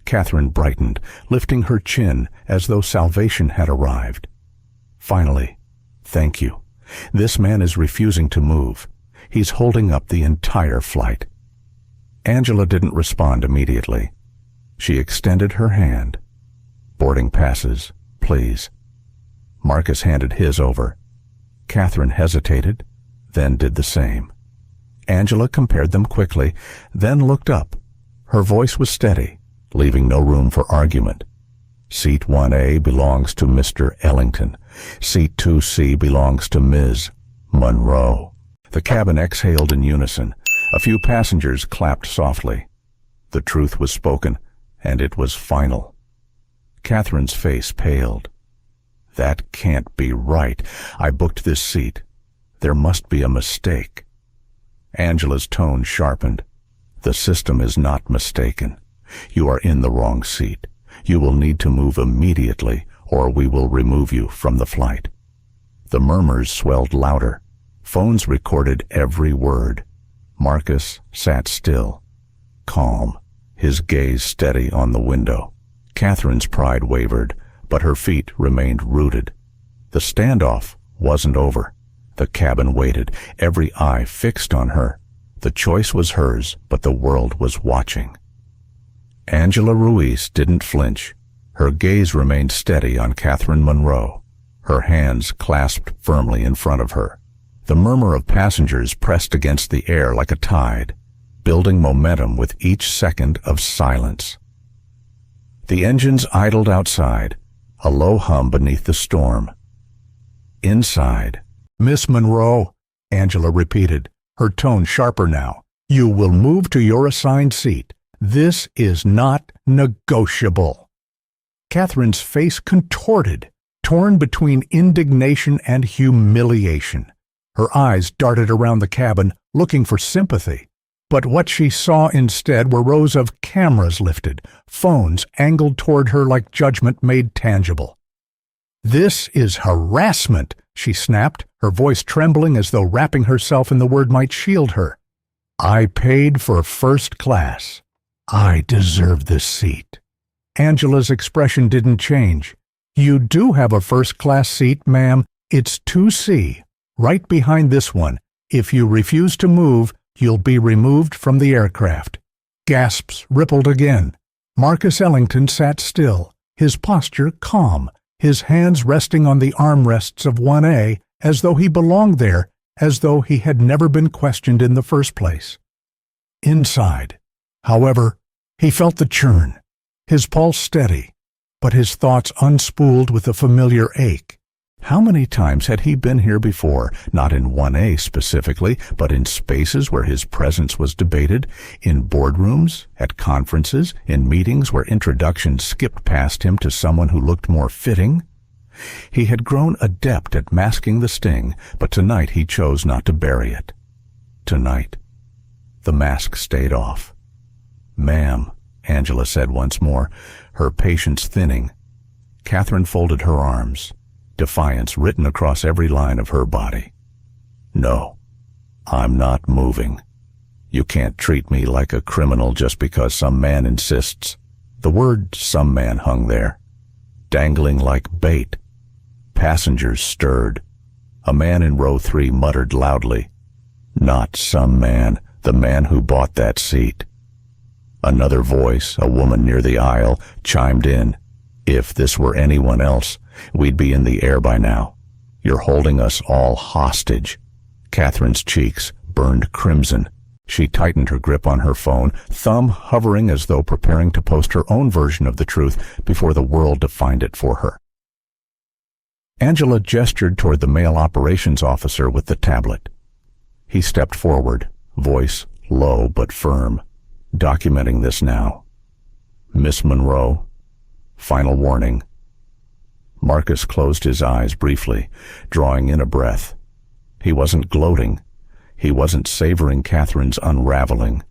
Speaker 1: Catherine brightened, lifting her chin as though salvation had arrived. Finally, thank you. This man is refusing to move. He's holding up the entire flight. Angela didn't respond immediately. She extended her hand. Boarding passes, please. Marcus handed his over. Catherine hesitated, then did the same. Angela compared them quickly, then looked up. Her voice was steady, leaving no room for argument. Seat 1A belongs to Mr. Ellington. Seat 2C belongs to Ms. Monroe. The cabin exhaled in unison. A few passengers clapped softly. The truth was spoken, and it was final. Catherine's face paled. That can't be right. I booked this seat. There must be a mistake. Angela's tone sharpened. The system is not mistaken. You are in the wrong seat. You will need to move immediately, or we will remove you from the flight. The murmurs swelled louder. Phones recorded every word. Marcus sat still, calm, his gaze steady on the window. Catherine's pride wavered, but her feet remained rooted. The standoff wasn't over. The cabin waited, every eye fixed on her. The choice was hers, but the world was watching. Angela Ruiz didn't flinch. Her gaze remained steady on Catherine Monroe, her hands clasped firmly in front of her. The murmur of passengers pressed against the air like a tide, building momentum with each second of silence. The engines idled outside, a low hum beneath the storm. Inside, Miss Monroe, Angela repeated, her tone sharper now. You will move to your assigned seat. This is not negotiable. Catherine's face contorted, torn between indignation and humiliation. Her eyes darted around the cabin, looking for sympathy. But what she saw instead were rows of cameras lifted, phones angled toward her like judgment made tangible. This is harassment, she snapped, her voice trembling as though wrapping herself in the word might shield her. I paid for first class. I deserve this seat. Angela's expression didn't change. You do have a first-class seat, ma'am. It's 2C, right behind this one. If you refuse to move, you'll be removed from the aircraft. Gasps rippled again. Marcus Ellington sat still, his posture calm, his hands resting on the armrests of 1A as though he belonged there, as though he had never been questioned in the first place. Inside, however, he felt the churn, his pulse steady, but his thoughts unspooled with a familiar ache. How many times had he been here before, not in 1A specifically, but in spaces where his presence was debated, in boardrooms, at conferences, in meetings where introductions skipped past him to someone who looked more fitting? He had grown adept at masking the sting, but tonight he chose not to bury it. Tonight, the mask stayed off. Ma'am, Angela said once more, her patience thinning. Catherine folded her arms, defiance written across every line of her body. No, I'm not moving. You can't treat me like a criminal just because some man insists. The word "some man" hung there, dangling like bait. Passengers stirred. A man in row 3 muttered loudly, "Not some man, the man who bought that seat." Another voice, a woman near the aisle, chimed in, "If this were anyone else, we'd be in the air by now. You're holding us all hostage." Catherine's cheeks burned crimson. She tightened her grip on her phone, thumb hovering as though preparing to post her own version of the truth before the world defined it for her. Angela gestured toward the male operations officer with the tablet. He stepped forward, voice low but firm, documenting this now. "Miss Monroe, final warning." Marcus closed his eyes briefly, drawing in a breath. He wasn't gloating. He wasn't savoring Catherine's unraveling.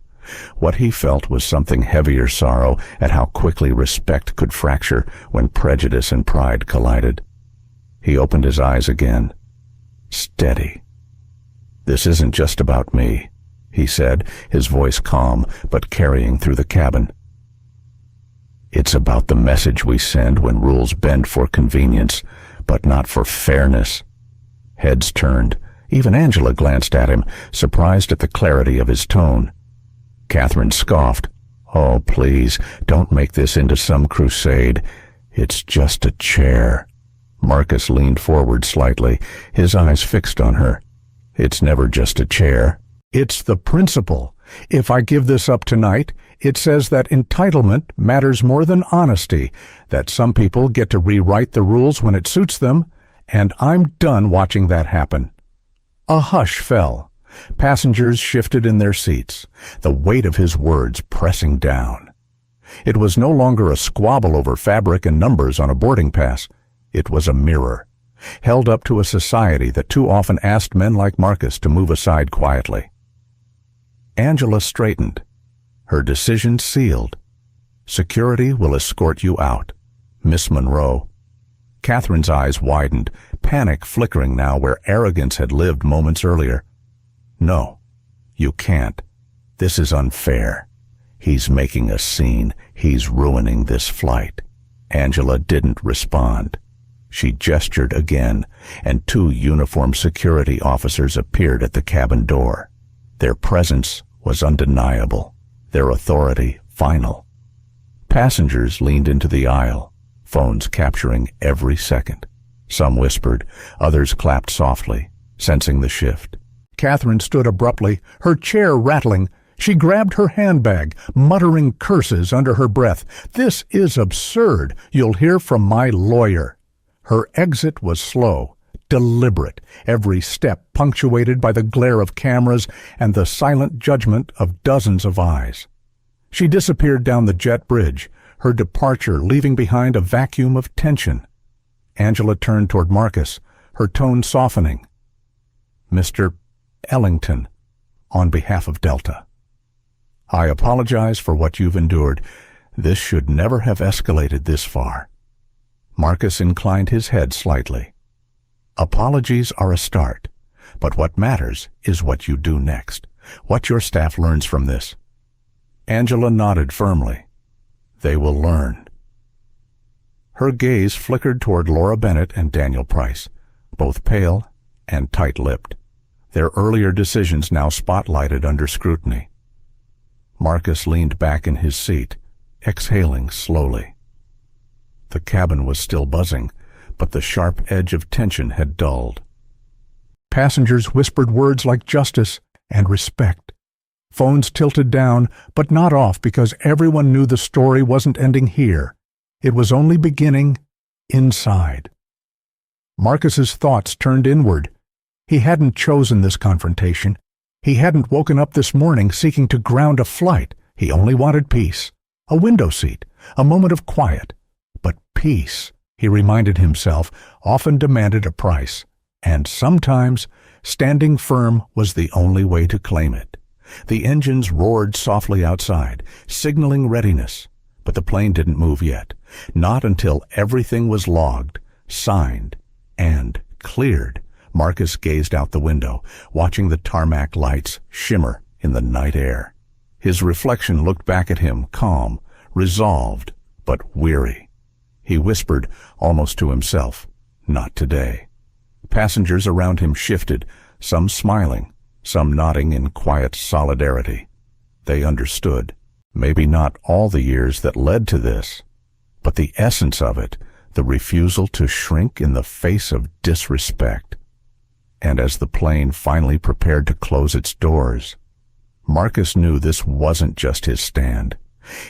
Speaker 1: What he felt was something heavier sorrow at how quickly respect could fracture when prejudice and pride collided. He opened his eyes again. Steady. "This isn't just about me," he said, his voice calm but carrying through the cabin. It's about the message we send when rules bend for convenience, but not for fairness. Heads turned. Even Angela glanced at him, surprised at the clarity of his tone. Catherine scoffed. "Oh, please, don't make this into some crusade. It's just a chair." Marcus leaned forward slightly, his eyes fixed on her. "It's never just a chair. It's the principle. If I give this up tonight, it says that entitlement matters more than honesty, that some people get to rewrite the rules when it suits them, and I'm done watching that happen." A hush fell. Passengers shifted in their seats, the weight of his words pressing down. It was no longer a squabble over fabric and numbers on a boarding pass. It was a mirror, held up to a society that too often asked men like Marcus to move aside quietly. Angela straightened, her decision sealed. "Security will escort you out. Miss Monroe." Catherine's eyes widened, panic flickering now where arrogance had lived moments earlier. "No, you can't. This is unfair. He's making a scene. He's ruining this flight." Angela didn't respond. She gestured again, and 2 uniformed security officers appeared at the cabin door. Their presence was undeniable, their authority final. Passengers leaned into the aisle, phones capturing every second. Some whispered, others clapped softly, sensing the shift. Catherine stood abruptly, her chair rattling. She grabbed her handbag, muttering curses under her breath. "This is absurd. You'll hear from my lawyer." Her exit was slow, deliberate, every step punctuated by the glare of cameras and the silent judgment of dozens of eyes. She disappeared down the jet bridge, her departure leaving behind a vacuum of tension. Angela turned toward Marcus, her tone softening. "Mr. Ellington, on behalf of Delta, I apologize for what you've endured. This should never have escalated this far." Marcus inclined his head slightly. "Apologies are a start, but what matters is what you do next, what your staff learns from this." Angela nodded firmly. "They will learn." Her gaze flickered toward Laura Bennett and Daniel Price, both pale and tight-lipped, their earlier decisions now spotlighted under scrutiny. Marcus leaned back in his seat, exhaling slowly. The cabin was still buzzing, but the sharp edge of tension had dulled. Passengers whispered words like justice and respect. Phones tilted down, but not off because everyone knew the story wasn't ending here. It was only beginning inside. Marcus's thoughts turned inward. He hadn't chosen this confrontation. He hadn't woken up this morning seeking to ground a flight. He only wanted peace, a window seat, a moment of quiet. But peace, he reminded himself, often demanded a price, and sometimes standing firm was the only way to claim it. The engines roared softly outside, signaling readiness, but the plane didn't move yet, not until everything was logged, signed, and cleared. Marcus gazed out the window, watching the tarmac lights shimmer in the night air. His reflection looked back at him, calm, resolved, but weary. He whispered, almost to himself, "Not today." Passengers around him shifted, some smiling, some nodding in quiet solidarity. They understood, maybe not all the years that led to this, but the essence of it, the refusal to shrink in the face of disrespect. And as the plane finally prepared to close its doors, Marcus knew this wasn't just his stand.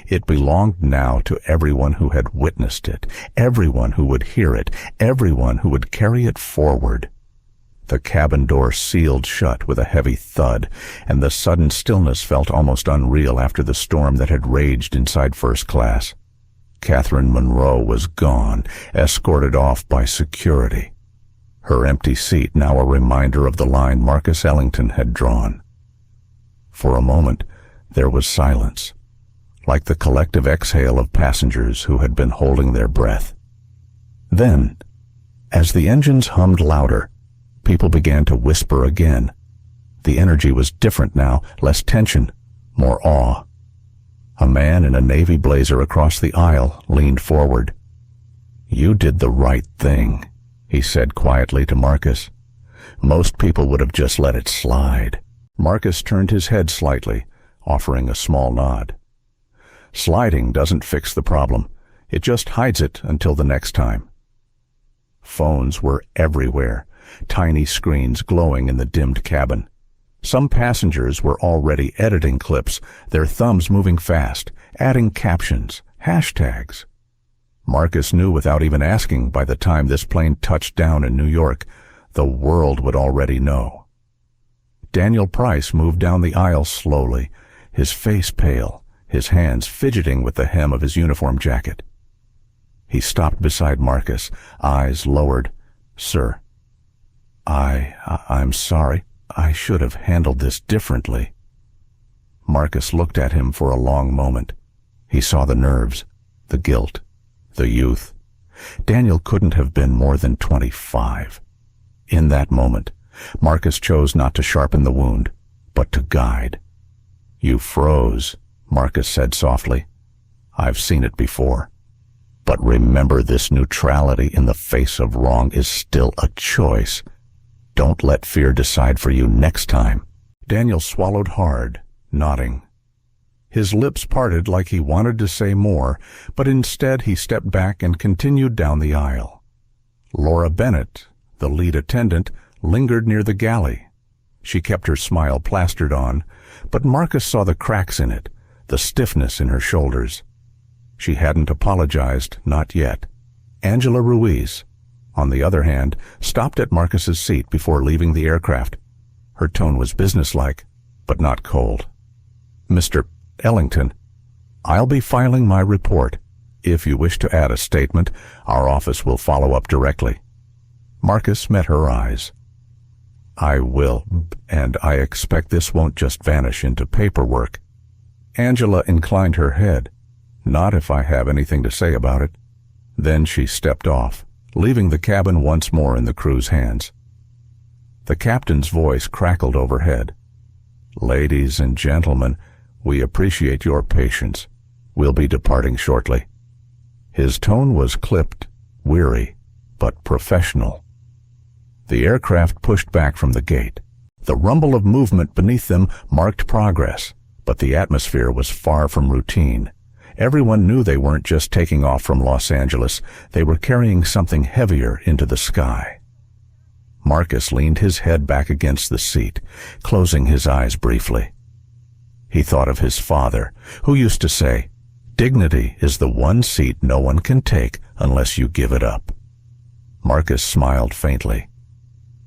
Speaker 1: It belonged now to everyone who had witnessed it, everyone who would hear it, everyone who would carry it forward. The cabin door sealed shut with a heavy thud, and the sudden stillness felt almost unreal after the storm that had raged inside first class. Catherine Monroe was gone, escorted off by security. Her empty seat now a reminder of the line Marcus Ellington had drawn. For a moment, there was silence, like the collective exhale of passengers who had been holding their breath. Then, as the engines hummed louder, people began to whisper again. The energy was different now, less tension, more awe. A man in a navy blazer across the aisle leaned forward. "You did the right thing," he said quietly to Marcus. "Most people would have just let it slide." Marcus turned his head slightly, offering a small nod. "Sliding doesn't fix the problem. It just hides it until the next time." Phones were everywhere, tiny screens glowing in the dimmed cabin. Some passengers were already editing clips, their thumbs moving fast, adding captions, hashtags. Marcus knew without even asking by the time this plane touched down in New York, the world would already know. Daniel Price moved down the aisle slowly, his face pale, his hands fidgeting with the hem of his uniform jacket. He stopped beside Marcus, eyes lowered. "Sir, I'm sorry. I should have handled this differently." Marcus looked at him for a long moment. He saw the nerves, the guilt, the youth. Daniel couldn't have been more than 25. In that moment, Marcus chose not to sharpen the wound, but to guide. "You froze," Marcus said softly. "I've seen it before. But remember, this neutrality in the face of wrong is still a choice. Don't let fear decide for you next time." Daniel swallowed hard, nodding. His lips parted like he wanted to say more, but instead he stepped back and continued down the aisle. Laura Bennett, the lead attendant, lingered near the galley. She kept her smile plastered on, but Marcus saw the cracks in it, the stiffness in her shoulders. She hadn't apologized, not yet. Angela Ruiz, on the other hand, stopped at Marcus's seat before leaving the aircraft. Her tone was businesslike, but not cold. "Mr. Ellington, I'll be filing my report. If you wish to add a statement, our office will follow up directly." Marcus met her eyes. "I will, and I expect this won't just vanish into paperwork." Angela inclined her head. "Not if I have anything to say about it." Then she stepped off, leaving the cabin once more in the crew's hands. The captain's voice crackled overhead. "Ladies and gentlemen, we appreciate your patience. We'll be departing shortly." His tone was clipped, weary, but professional. The aircraft pushed back from the gate. The rumble of movement beneath them marked progress, but the atmosphere was far from routine. Everyone knew they weren't just taking off from Los Angeles, they were carrying something heavier into the sky. Marcus leaned his head back against the seat, closing his eyes briefly. He thought of his father, who used to say, "Dignity is the one seat no one can take unless you give it up." Marcus smiled faintly.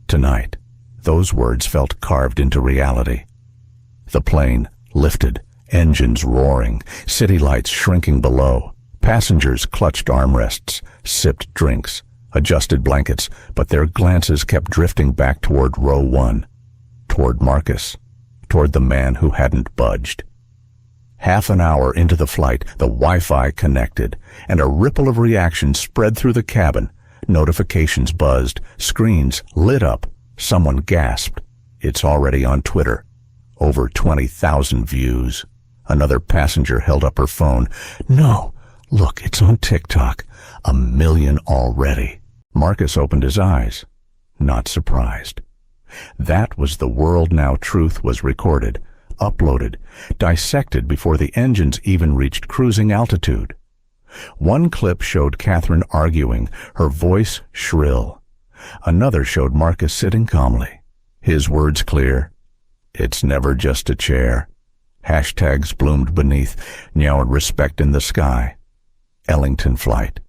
Speaker 1: Tonight, those words felt carved into reality. The plane lifted, engines roaring, city lights shrinking below. Passengers clutched armrests, sipped drinks, adjusted blankets, but their glances kept drifting back toward row 1, toward Marcus, toward the man who hadn't budged. Half an hour into the flight, the Wi-Fi connected, and a ripple of reaction spread through the cabin. Notifications buzzed, screens lit up. Someone gasped. "It's already on Twitter. Over 20,000 views." Another passenger held up her phone. "No, look, it's on TikTok. 1 million already." Marcus opened his eyes, not surprised. That was the world now. Truth was recorded, uploaded, dissected before the engines even reached cruising altitude. One clip showed Catherine arguing, her voice shrill. Another showed Marcus sitting calmly, his words clear. "It's never just a chair." Hashtags bloomed beneath, now respect in the sky. Ellington flight.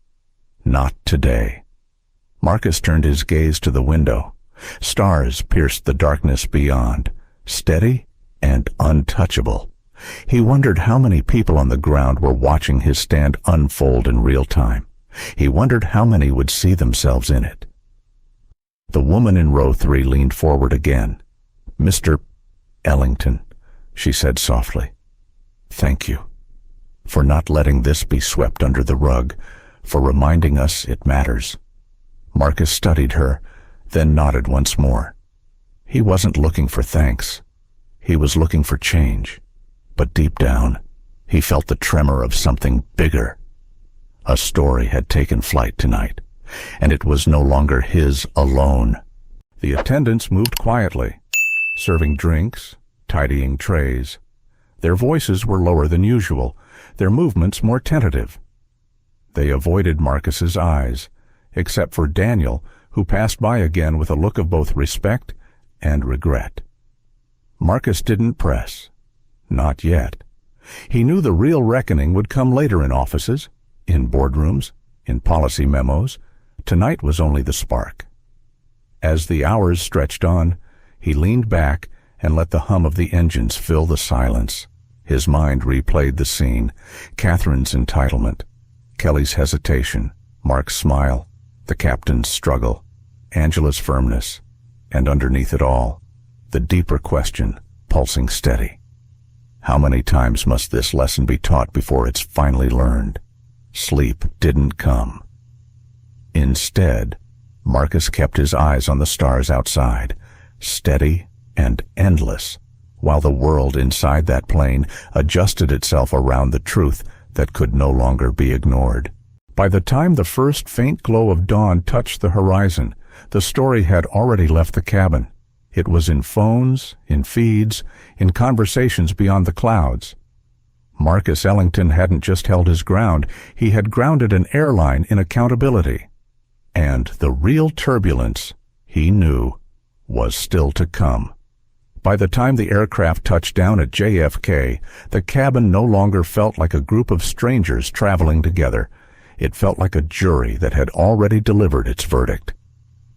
Speaker 1: Not today. Marcus turned his gaze to the window. Stars pierced the darkness beyond, steady and untouchable. He wondered how many people on the ground were watching his stand unfold in real time. He wondered how many would see themselves in it. The woman in row 3 leaned forward again. "Mr. Ellington," she said softly. "Thank you for not letting this be swept under the rug, for reminding us it matters." Marcus studied her, then nodded once more. He wasn't looking for thanks. He was looking for change. But deep down, He felt the tremor of something bigger. A story had taken flight tonight, and it was no longer his alone. The attendants moved quietly, serving drinks, tidying trays. Their voices were lower than usual, their movements more tentative. They avoided Marcus's eyes, except for Daniel, who passed by again with a look of both respect and regret. Marcus didn't press. Not yet. He knew the real reckoning would come later in offices, in boardrooms, in policy memos. Tonight was only the spark. As the hours stretched on, he leaned back and let the hum of the engines fill the silence. His mind replayed the scene, Catherine's entitlement, Kelly's hesitation, Mark's smile, the captain's struggle, Angela's firmness, and underneath it all, the deeper question, pulsing steady. How many times must this lesson be taught before it's finally learned? Sleep didn't come. Instead, Marcus kept his eyes on the stars outside, steady and endless, while the world inside that plane adjusted itself around the truth that could no longer be ignored. By the time the first faint glow of dawn touched the horizon, the story had already left the cabin. It was in phones, in feeds, in conversations beyond the clouds. Marcus Ellington hadn't just held his ground, he had grounded an airline in accountability. And the real turbulence, he knew, was still to come. By the time the aircraft touched down at JFK, the cabin no longer felt like a group of strangers traveling together. It felt like a jury that had already delivered its verdict.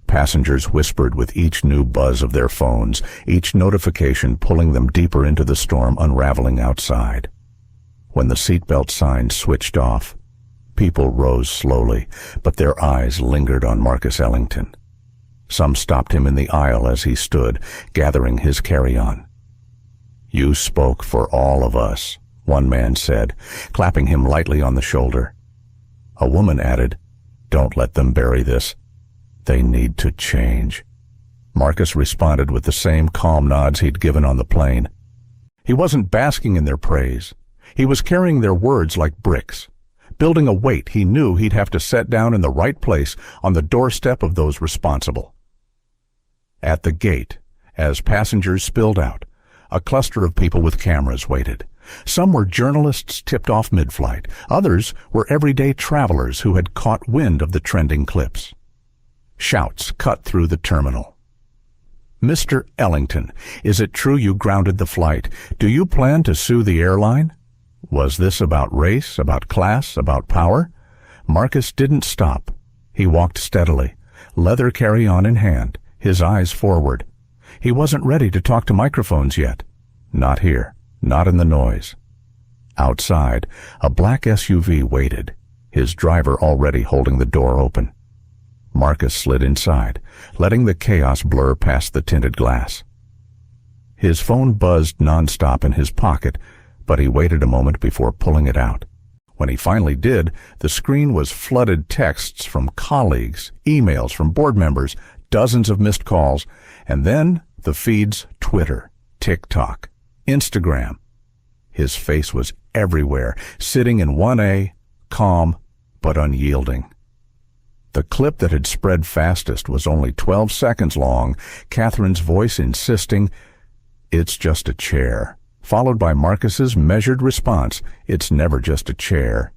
Speaker 1: Passengers whispered with each new buzz of their phones, each notification pulling them deeper into the storm unraveling outside. When the seatbelt sign switched off, people rose slowly, but their eyes lingered on Marcus Ellington. Some stopped him in the aisle as he stood, gathering his carry-on. "You spoke for all of us," one man said, clapping him lightly on the shoulder. A woman added, "Don't let them bury this. They need to change." Marcus responded with the same calm nods he'd given on the plane. He wasn't basking in their praise. He was carrying their words like bricks, building a weight he knew he'd have to set down in the right place on the doorstep of those responsible. At the gate, as passengers spilled out, a cluster of people with cameras waited. Some were journalists tipped off mid-flight. Others were everyday travelers who had caught wind of the trending clips. Shouts cut through the terminal. "Mr. Ellington, is it true you grounded the flight? Do you plan to sue the airline?" Was this about race, about class, about power? Marcus didn't stop. He walked steadily, leather carry-on in hand, his eyes forward. He wasn't ready to talk to microphones yet. Not here, not in the noise. Outside, a black SUV waited, his driver already holding the door open. Marcus slid inside, letting the chaos blur past the tinted glass. His phone buzzed nonstop in his pocket, but he waited a moment before pulling it out. When he finally did, the screen was flooded texts from colleagues, emails from board members, dozens of missed calls, and then the feeds Twitter, TikTok, Instagram. His face was everywhere, sitting in 1A, calm but unyielding. The clip that had spread fastest was only 12 seconds long, Catherine's voice insisting, "It's just a chair," followed by Marcus's measured response, "It's never just a chair."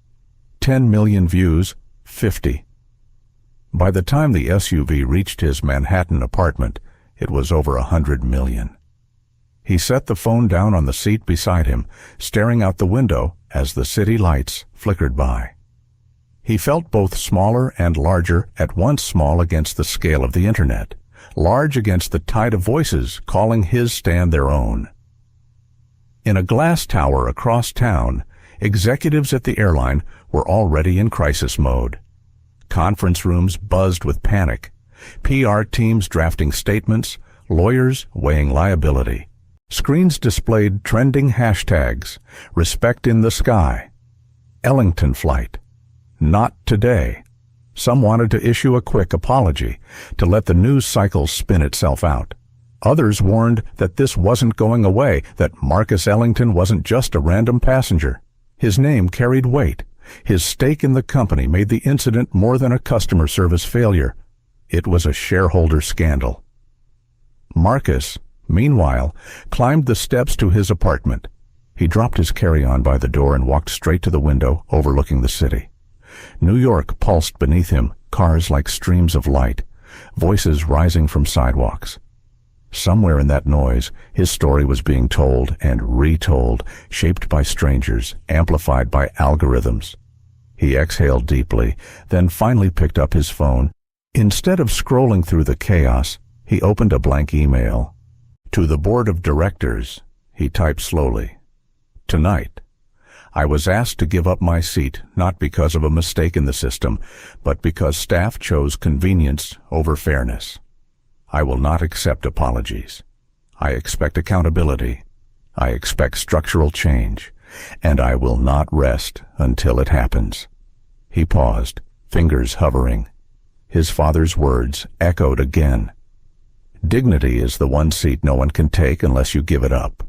Speaker 1: 10 million views, 50. By the time the SUV reached his Manhattan apartment, it was over 100 million. He set the phone down on the seat beside him, staring out the window as the city lights flickered by. He felt both smaller and larger, at once small against the scale of the internet, large against the tide of voices calling his stand their own. In a glass tower across town, executives at the airline were already in crisis mode. Conference rooms buzzed with panic, PR teams drafting statements, lawyers weighing liability. Screens displayed trending hashtags, respect in the sky, Ellington flight, not today. Some wanted to issue a quick apology, to let the news cycle spin itself out. Others warned that this wasn't going away, that Marcus Ellington wasn't just a random passenger. His name carried weight. His stake in the company made the incident more than a customer service failure. It was a shareholder scandal. Marcus, meanwhile, climbed the steps to his apartment. He dropped his carry-on by the door and walked straight to the window overlooking the city. New York pulsed beneath him, cars like streams of light, voices rising from sidewalks. Somewhere in that noise, his story was being told and retold, shaped by strangers, amplified by algorithms. He exhaled deeply, then finally picked up his phone. Instead of scrolling through the chaos, he opened a blank email. To the board of directors, he typed slowly. Tonight, I was asked to give up my seat not because of a mistake in the system, but because staff chose convenience over fairness. I will not accept apologies. I expect accountability. I expect structural change, and I will not rest until it happens. He paused, fingers hovering. His father's words echoed again. Dignity is the one seat no one can take unless you give it up.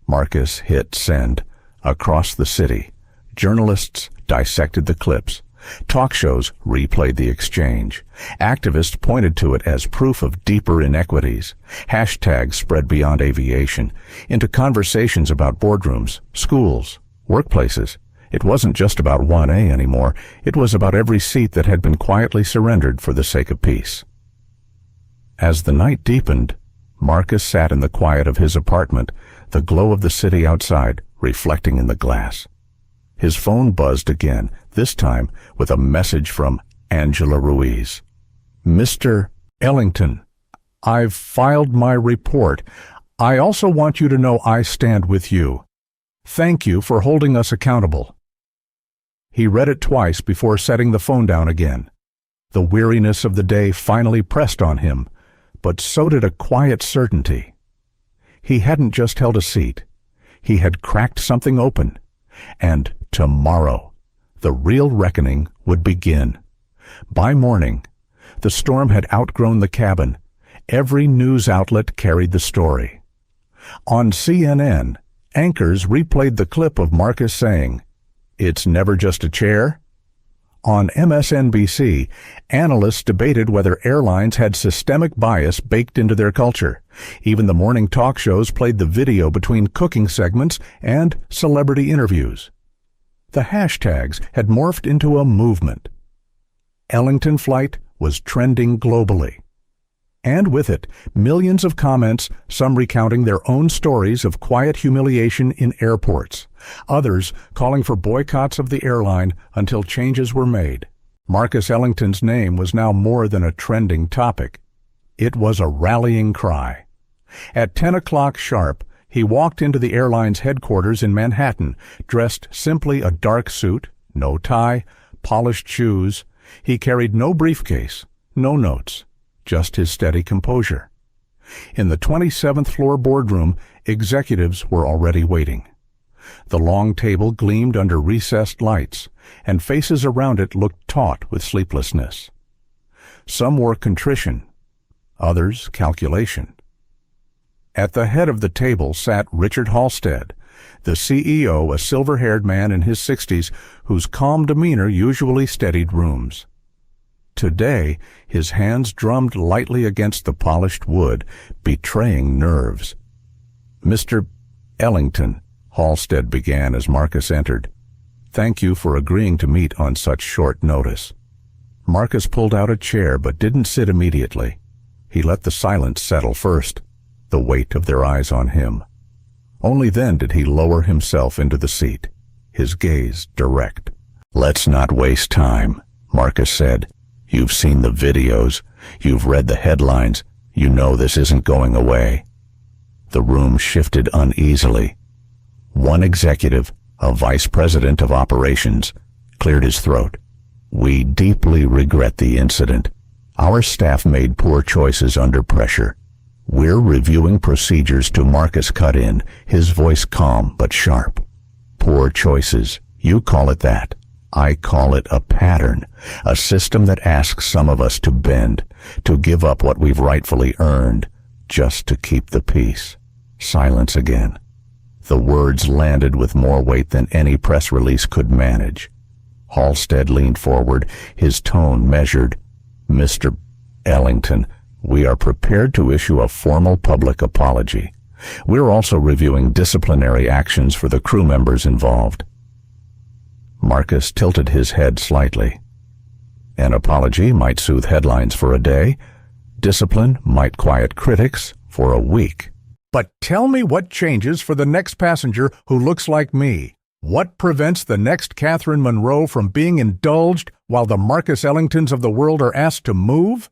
Speaker 1: Marcus hit send. Across the city, journalists dissected the clips. Talk shows replayed the exchange. Activists pointed to it as proof of deeper inequities. Hashtags spread beyond aviation into conversations about boardrooms, schools, workplaces. It wasn't just about 1A anymore. It was about every seat that had been quietly surrendered for the sake of peace. As the night deepened, Marcus sat in the quiet of his apartment, the glow of the city outside reflecting in the glass. His phone buzzed again, this time with a message from Angela Ruiz. Mr. Ellington, I've filed my report. I also want you to know I stand with you. Thank you for holding us accountable. He read it twice before setting the phone down again. The weariness of the day finally pressed on him, but so did a quiet certainty. He hadn't just held a seat. He had cracked something open. And tomorrow, the real reckoning would begin. By morning, the storm had outgrown the cabin. Every news outlet carried the story. On CNN, anchors replayed the clip of Marcus saying, "It's never just a chair." On MSNBC, analysts debated whether airlines had systemic bias baked into their culture. Even the morning talk shows played the video between cooking segments and celebrity interviews. The hashtags had morphed into a movement. Ellington Flight was trending globally. And with it, millions of comments, some recounting their own stories of quiet humiliation in airports, others calling for boycotts of the airline until changes were made. Marcus Ellington's name was now more than a trending topic. It was a rallying cry. At 10 o'clock sharp, he walked into the airline's headquarters in Manhattan, dressed simply a dark suit, no tie, polished shoes. He carried no briefcase, no notes. Just his steady composure. In the 27th floor boardroom, executives were already waiting. The long table gleamed under recessed lights, and faces around it looked taut with sleeplessness. Some wore contrition, others calculation. At the head of the table sat Richard Halstead, the CEO, a silver-haired man in his 60s whose calm demeanor usually steadied rooms. Today, his hands drummed lightly against the polished wood, betraying nerves. "Mr. Ellington," Halstead began as Marcus entered, "thank you for agreeing to meet on such short notice." Marcus pulled out a chair but didn't sit immediately. He let the silence settle first, the weight of their eyes on him. Only then did he lower himself into the seat, his gaze direct. "Let's not waste time," Marcus said. "You've seen the videos. You've read the headlines. You know this isn't going away." The room shifted uneasily. One executive, a vice president of operations, cleared his throat. "We deeply regret the incident. Our staff made poor choices under pressure. We're reviewing procedures to." Marcus cut in, his voice calm but sharp. "Poor choices. You call it that. I call it a pattern, a system that asks some of us to bend, to give up what we've rightfully earned, just to keep the peace." Silence again. The words landed with more weight than any press release could manage. Halstead leaned forward, his tone measured. "Mr. Ellington, we are prepared to issue a formal public apology. We're also reviewing disciplinary actions for the crew members involved." Marcus tilted his head slightly. An apology might soothe headlines for a day. Discipline might quiet critics for a week. "But tell me what changes for the next passenger who looks like me. What prevents the next Catherine Monroe from being indulged while the Marcus Ellingtons of the world are asked to move?"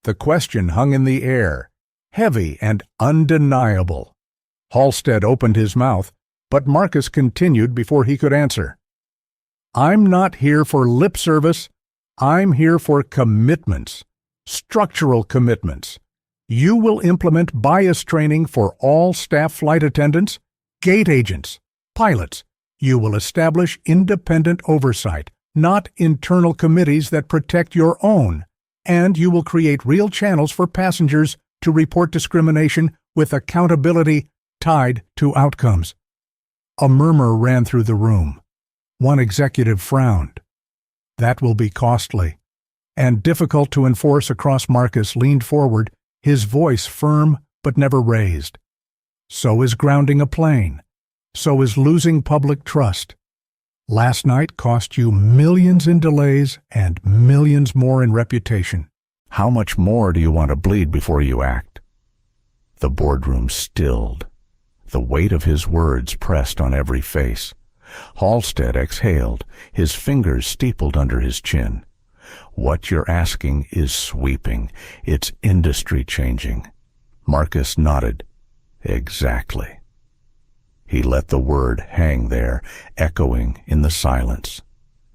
Speaker 1: The question hung in the air, heavy and undeniable. Halstead opened his mouth, but Marcus continued before he could answer. "I'm not here for lip service. I'm here for commitments, structural commitments. You will implement bias training for all staff flight attendants, gate agents, pilots. You will establish independent oversight, not internal committees that protect your own. And you will create real channels for passengers to report discrimination with accountability tied to outcomes." A murmur ran through the room. One executive frowned. "That will be costly and difficult to enforce." Across Marcus leaned forward, his voice firm but never raised. "So is grounding a plane. So is losing public trust. Last night cost you millions in delays and millions more in reputation. How much more do you want to bleed before you act?" The boardroom stilled. The weight of his words pressed on every face. Halstead exhaled, his fingers steepled under his chin. "What you're asking is sweeping. It's industry-changing." Marcus nodded. "Exactly." He let the word hang there, echoing in the silence.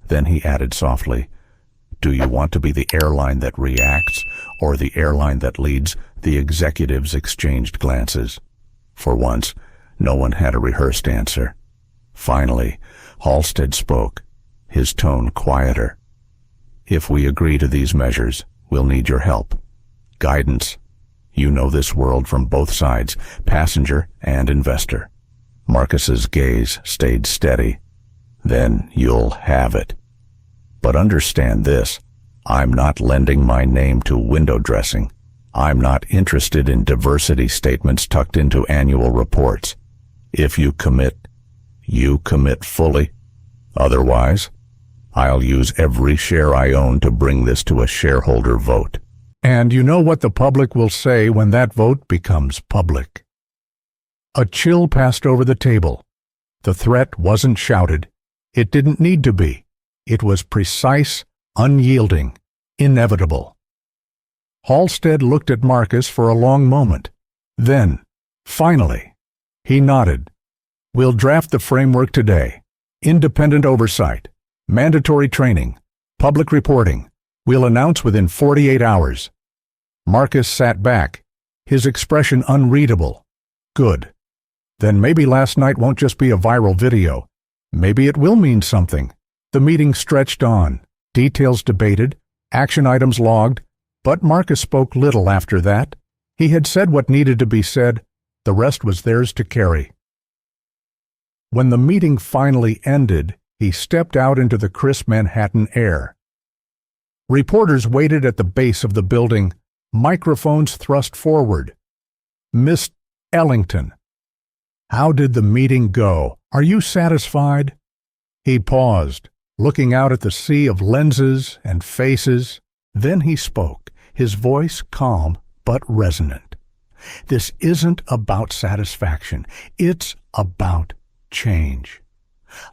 Speaker 1: Then he added softly, "Do you want to be the airline that reacts, or the airline that leads?" The executives exchanged glances. For once, no one had a rehearsed answer. Finally, Halstead spoke, his tone quieter. "If we agree to these measures, we'll need your help. Guidance. You know this world from both sides, passenger and investor." Marcus's gaze stayed steady. "Then you'll have it. But understand this, I'm not lending my name to window dressing. I'm not interested in diversity statements tucked into annual reports. If you commit fully. Otherwise, I'll use every share I own to bring this to a shareholder vote. And you know what the public will say when that vote becomes public." A chill passed over the table. The threat wasn't shouted. It didn't need to be. It was precise, unyielding, inevitable. Halstead looked at Marcus for a long moment. Then, finally, he nodded. "We'll draft the framework today. Independent oversight, mandatory training, public reporting. We'll announce within 48 hours. Marcus sat back, his expression unreadable. "Good. Then maybe last night won't just be a viral video. Maybe it will mean something." The meeting stretched on, details debated, action items logged, but Marcus spoke little after that. He had said what needed to be said. The rest was theirs to carry. When the meeting finally ended, he stepped out into the crisp Manhattan air. Reporters waited at the base of the building, microphones thrust forward. "Miss Ellington, how did the meeting go? Are you satisfied?" He paused, looking out at the sea of lenses and faces. Then he spoke, his voice calm but resonant. "This isn't about satisfaction. It's about change.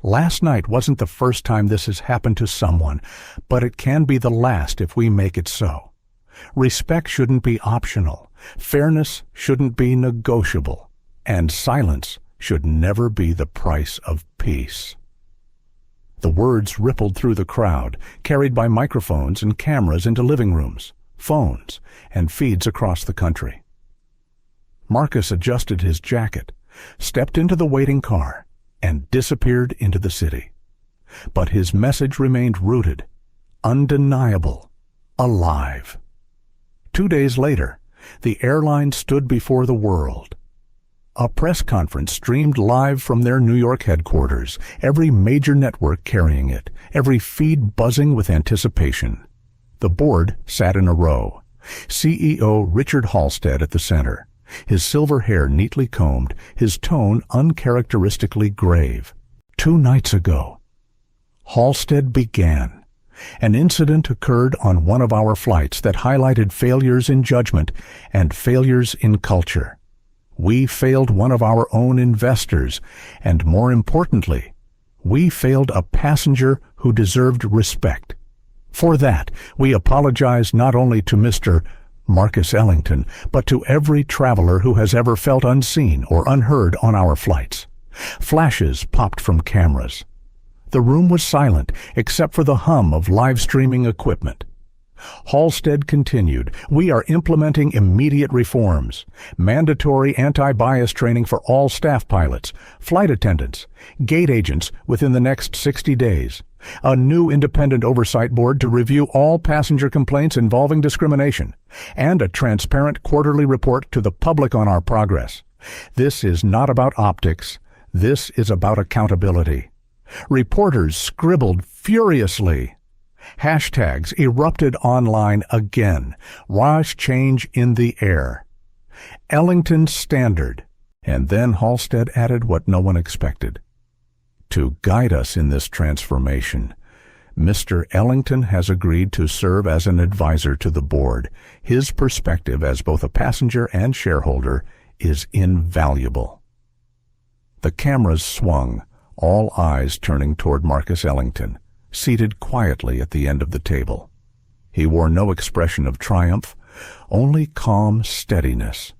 Speaker 1: Last night wasn't the first time this has happened to someone, but it can be the last if we make it so. Respect shouldn't be optional, fairness shouldn't be negotiable, and silence should never be the price of peace." The words rippled through the crowd, carried by microphones and cameras into living rooms, phones, and feeds across the country. Marcus adjusted his jacket, stepped into the waiting car, and disappeared into the city. But his message remained rooted, undeniable, alive. 2 days later, the airline stood before the world. A press conference streamed live from their New York headquarters, every major network carrying it, every feed buzzing with anticipation. The board sat in a row. CEO Richard Halstead at the center, his silver hair neatly combed, his tone uncharacteristically grave. 2 nights ago, Halstead began. An incident occurred on one of our flights that highlighted failures in judgment and failures in culture. We failed one of our own investors, and more importantly, we failed a passenger who deserved respect. For that, we apologize not only to Mr. Marcus Ellington, but to every traveler who has ever felt unseen or unheard on our flights. Flashes popped from cameras. The room was silent, except for the hum of live streaming equipment. Halstead continued, "We are implementing immediate reforms, mandatory anti-bias training for all staff pilots, flight attendants, gate agents within the next 60 days, a new independent oversight board to review all passenger complaints involving discrimination, and a transparent quarterly report to the public on our progress. This is not about optics. This is about accountability." Reporters scribbled furiously. Hashtags erupted online again. Wash change in the air. Ellington standard. And then Halstead added what no one expected. To guide us in this transformation, Mr. Ellington has agreed to serve as an advisor to the board. His perspective as both a passenger and shareholder is invaluable. The cameras swung, all eyes turning toward Marcus Ellington, seated quietly at the end of the table. He wore no expression of triumph, only calm steadiness.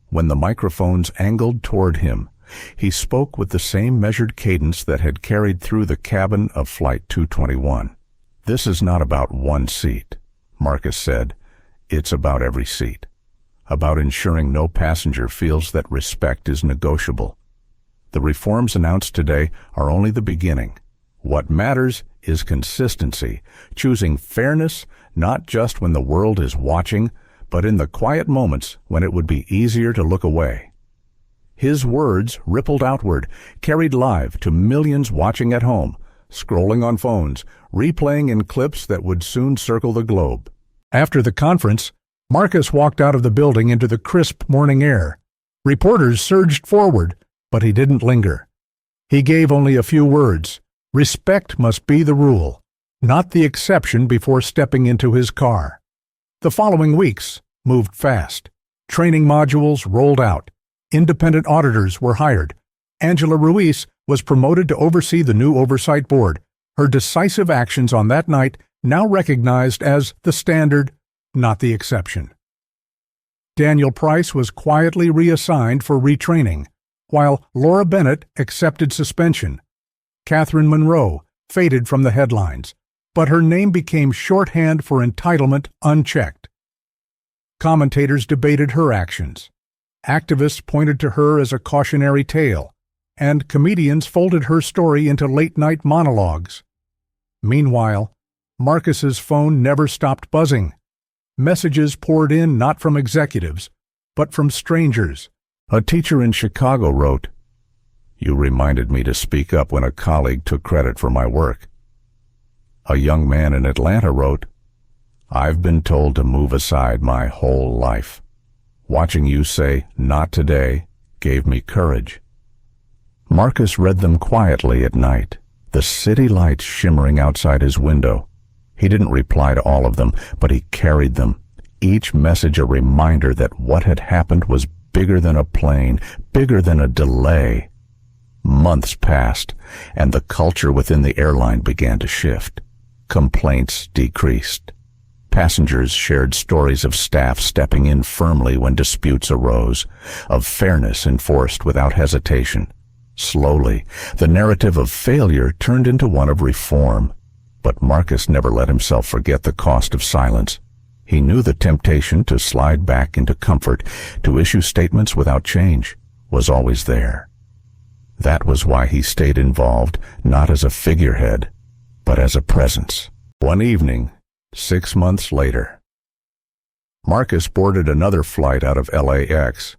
Speaker 1: When the microphones angled toward him, he spoke with the same measured cadence that had carried through the cabin of Flight 221. "This is not about one seat," Marcus said. "It's about every seat. About ensuring no passenger feels that respect is negotiable. The reforms announced today are only the beginning. What matters is consistency, choosing fairness not just when the world is watching, but in the quiet moments when it would be easier to look away." His words rippled outward, carried live to millions watching at home, scrolling on phones, replaying in clips that would soon circle the globe. After the conference, Marcus walked out of the building into the crisp morning air. Reporters surged forward, but he didn't linger. He gave only a few words. Respect must be the rule, not the exception, before stepping into his car. The following weeks moved fast. Training modules rolled out. Independent auditors were hired. Angela Ruiz was promoted to oversee the new oversight board, her decisive actions on that night now recognized as the standard, not the exception. Daniel Price was quietly reassigned for retraining, while Laura Bennett accepted suspension. Catherine Monroe faded from the headlines, but her name became shorthand for entitlement unchecked. Commentators debated her actions. Activists pointed to her as a cautionary tale, and comedians folded her story into late-night monologues. Meanwhile, Marcus's phone never stopped buzzing. Messages poured in not from executives, but from strangers. A teacher in Chicago wrote, "You reminded me to speak up when a colleague took credit for my work." A young man in Atlanta wrote, "I've been told to move aside my whole life. Watching you say, 'Not today,' gave me courage." Marcus read them quietly at night, the city lights shimmering outside his window. He didn't reply to all of them, but he carried them, each message a reminder that what had happened was bigger than a plane, bigger than a delay. Months passed, and the culture within the airline began to shift. Complaints decreased. Passengers shared stories of staff stepping in firmly when disputes arose, of fairness enforced without hesitation. Slowly, the narrative of failure turned into one of reform. But Marcus never let himself forget the cost of silence. He knew the temptation to slide back into comfort, to issue statements without change, was always there. That was why he stayed involved, not as a figurehead, but as a presence. One evening, 6 months later, Marcus boarded another flight out of LAX.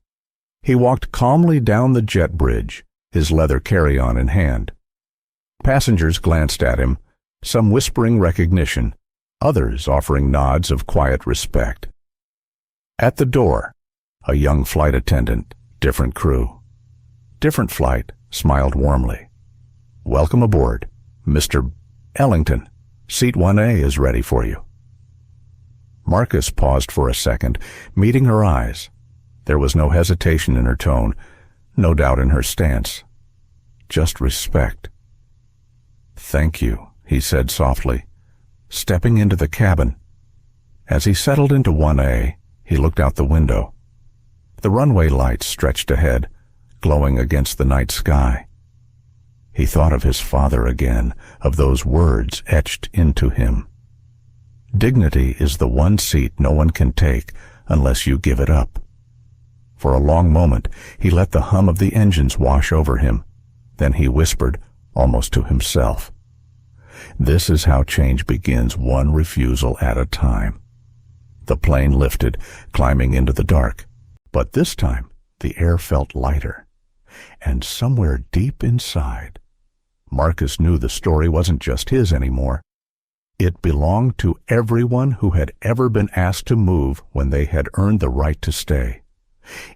Speaker 1: He walked calmly down the jet bridge, his leather carry-on in hand. Passengers glanced at him, some whispering recognition, others offering nods of quiet respect. At the door, a young flight attendant, different crew. Different flight, smiled warmly. "Welcome aboard, Mr. Ellington. Seat 1A is ready for you." Marcus paused for a second, meeting her eyes. There was no hesitation in her tone, no doubt in her stance. Just respect. "Thank you," he said softly, stepping into the cabin. As he settled into 1A, he looked out the window. The runway lights stretched ahead, glowing against the night sky. He thought of his father again, of those words etched into him. Dignity is the one seat no one can take unless you give it up. For a long moment, he let the hum of the engines wash over him. Then he whispered, almost to himself, "This is how change begins, one refusal at a time." The plane lifted, climbing into the dark. But this time, the air felt lighter. And somewhere deep inside, Marcus knew the story wasn't just his anymore. It belonged to everyone who had ever been asked to move when they had earned the right to stay.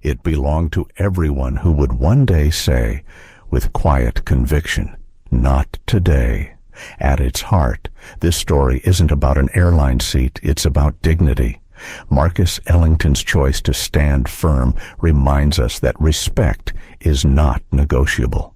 Speaker 1: It belonged to everyone who would one day say, with quiet conviction, "Not today." At its heart, this story isn't about an airline seat, it's about dignity. Marcus Ellington's choice to stand firm reminds us that respect is not negotiable.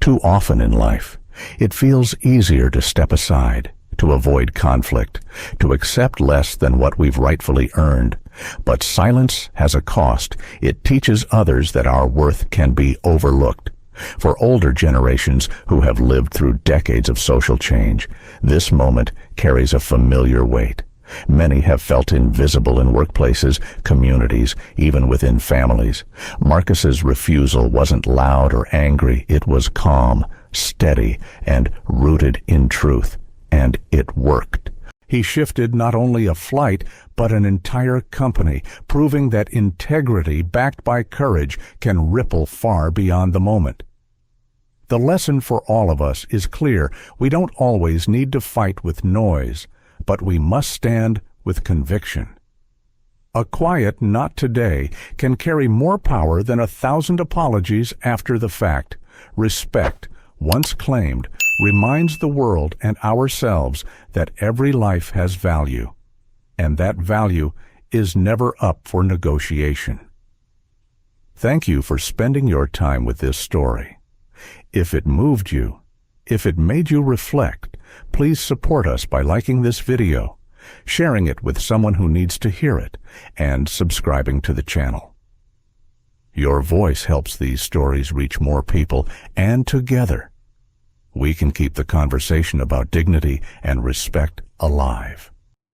Speaker 1: Too often in life, it feels easier to step aside, to avoid conflict, to accept less than what we've rightfully earned. But silence has a cost. It teaches others that our worth can be overlooked. For older generations who have lived through decades of social change, this moment carries a familiar weight. Many have felt invisible in workplaces, communities, even within families. Marcus's refusal wasn't loud or angry. It was calm, steady, and rooted in truth. And it worked. He shifted not only a flight, but an entire company, proving that integrity backed by courage can ripple far beyond the moment. The lesson for all of us is clear. We don't always need to fight with noise, but we must stand with conviction. A quiet "not today" can carry more power than 1,000 apologies after the fact. Respect, once claimed, reminds the world and ourselves that every life has value, and that value is never up for negotiation. Thank you for spending your time with this story. If it moved you, if it made you reflect, please support us by liking this video, sharing it with someone who needs to hear it, and subscribing to the channel. Your voice helps these stories reach more people, and together, we can keep the conversation about dignity and respect alive.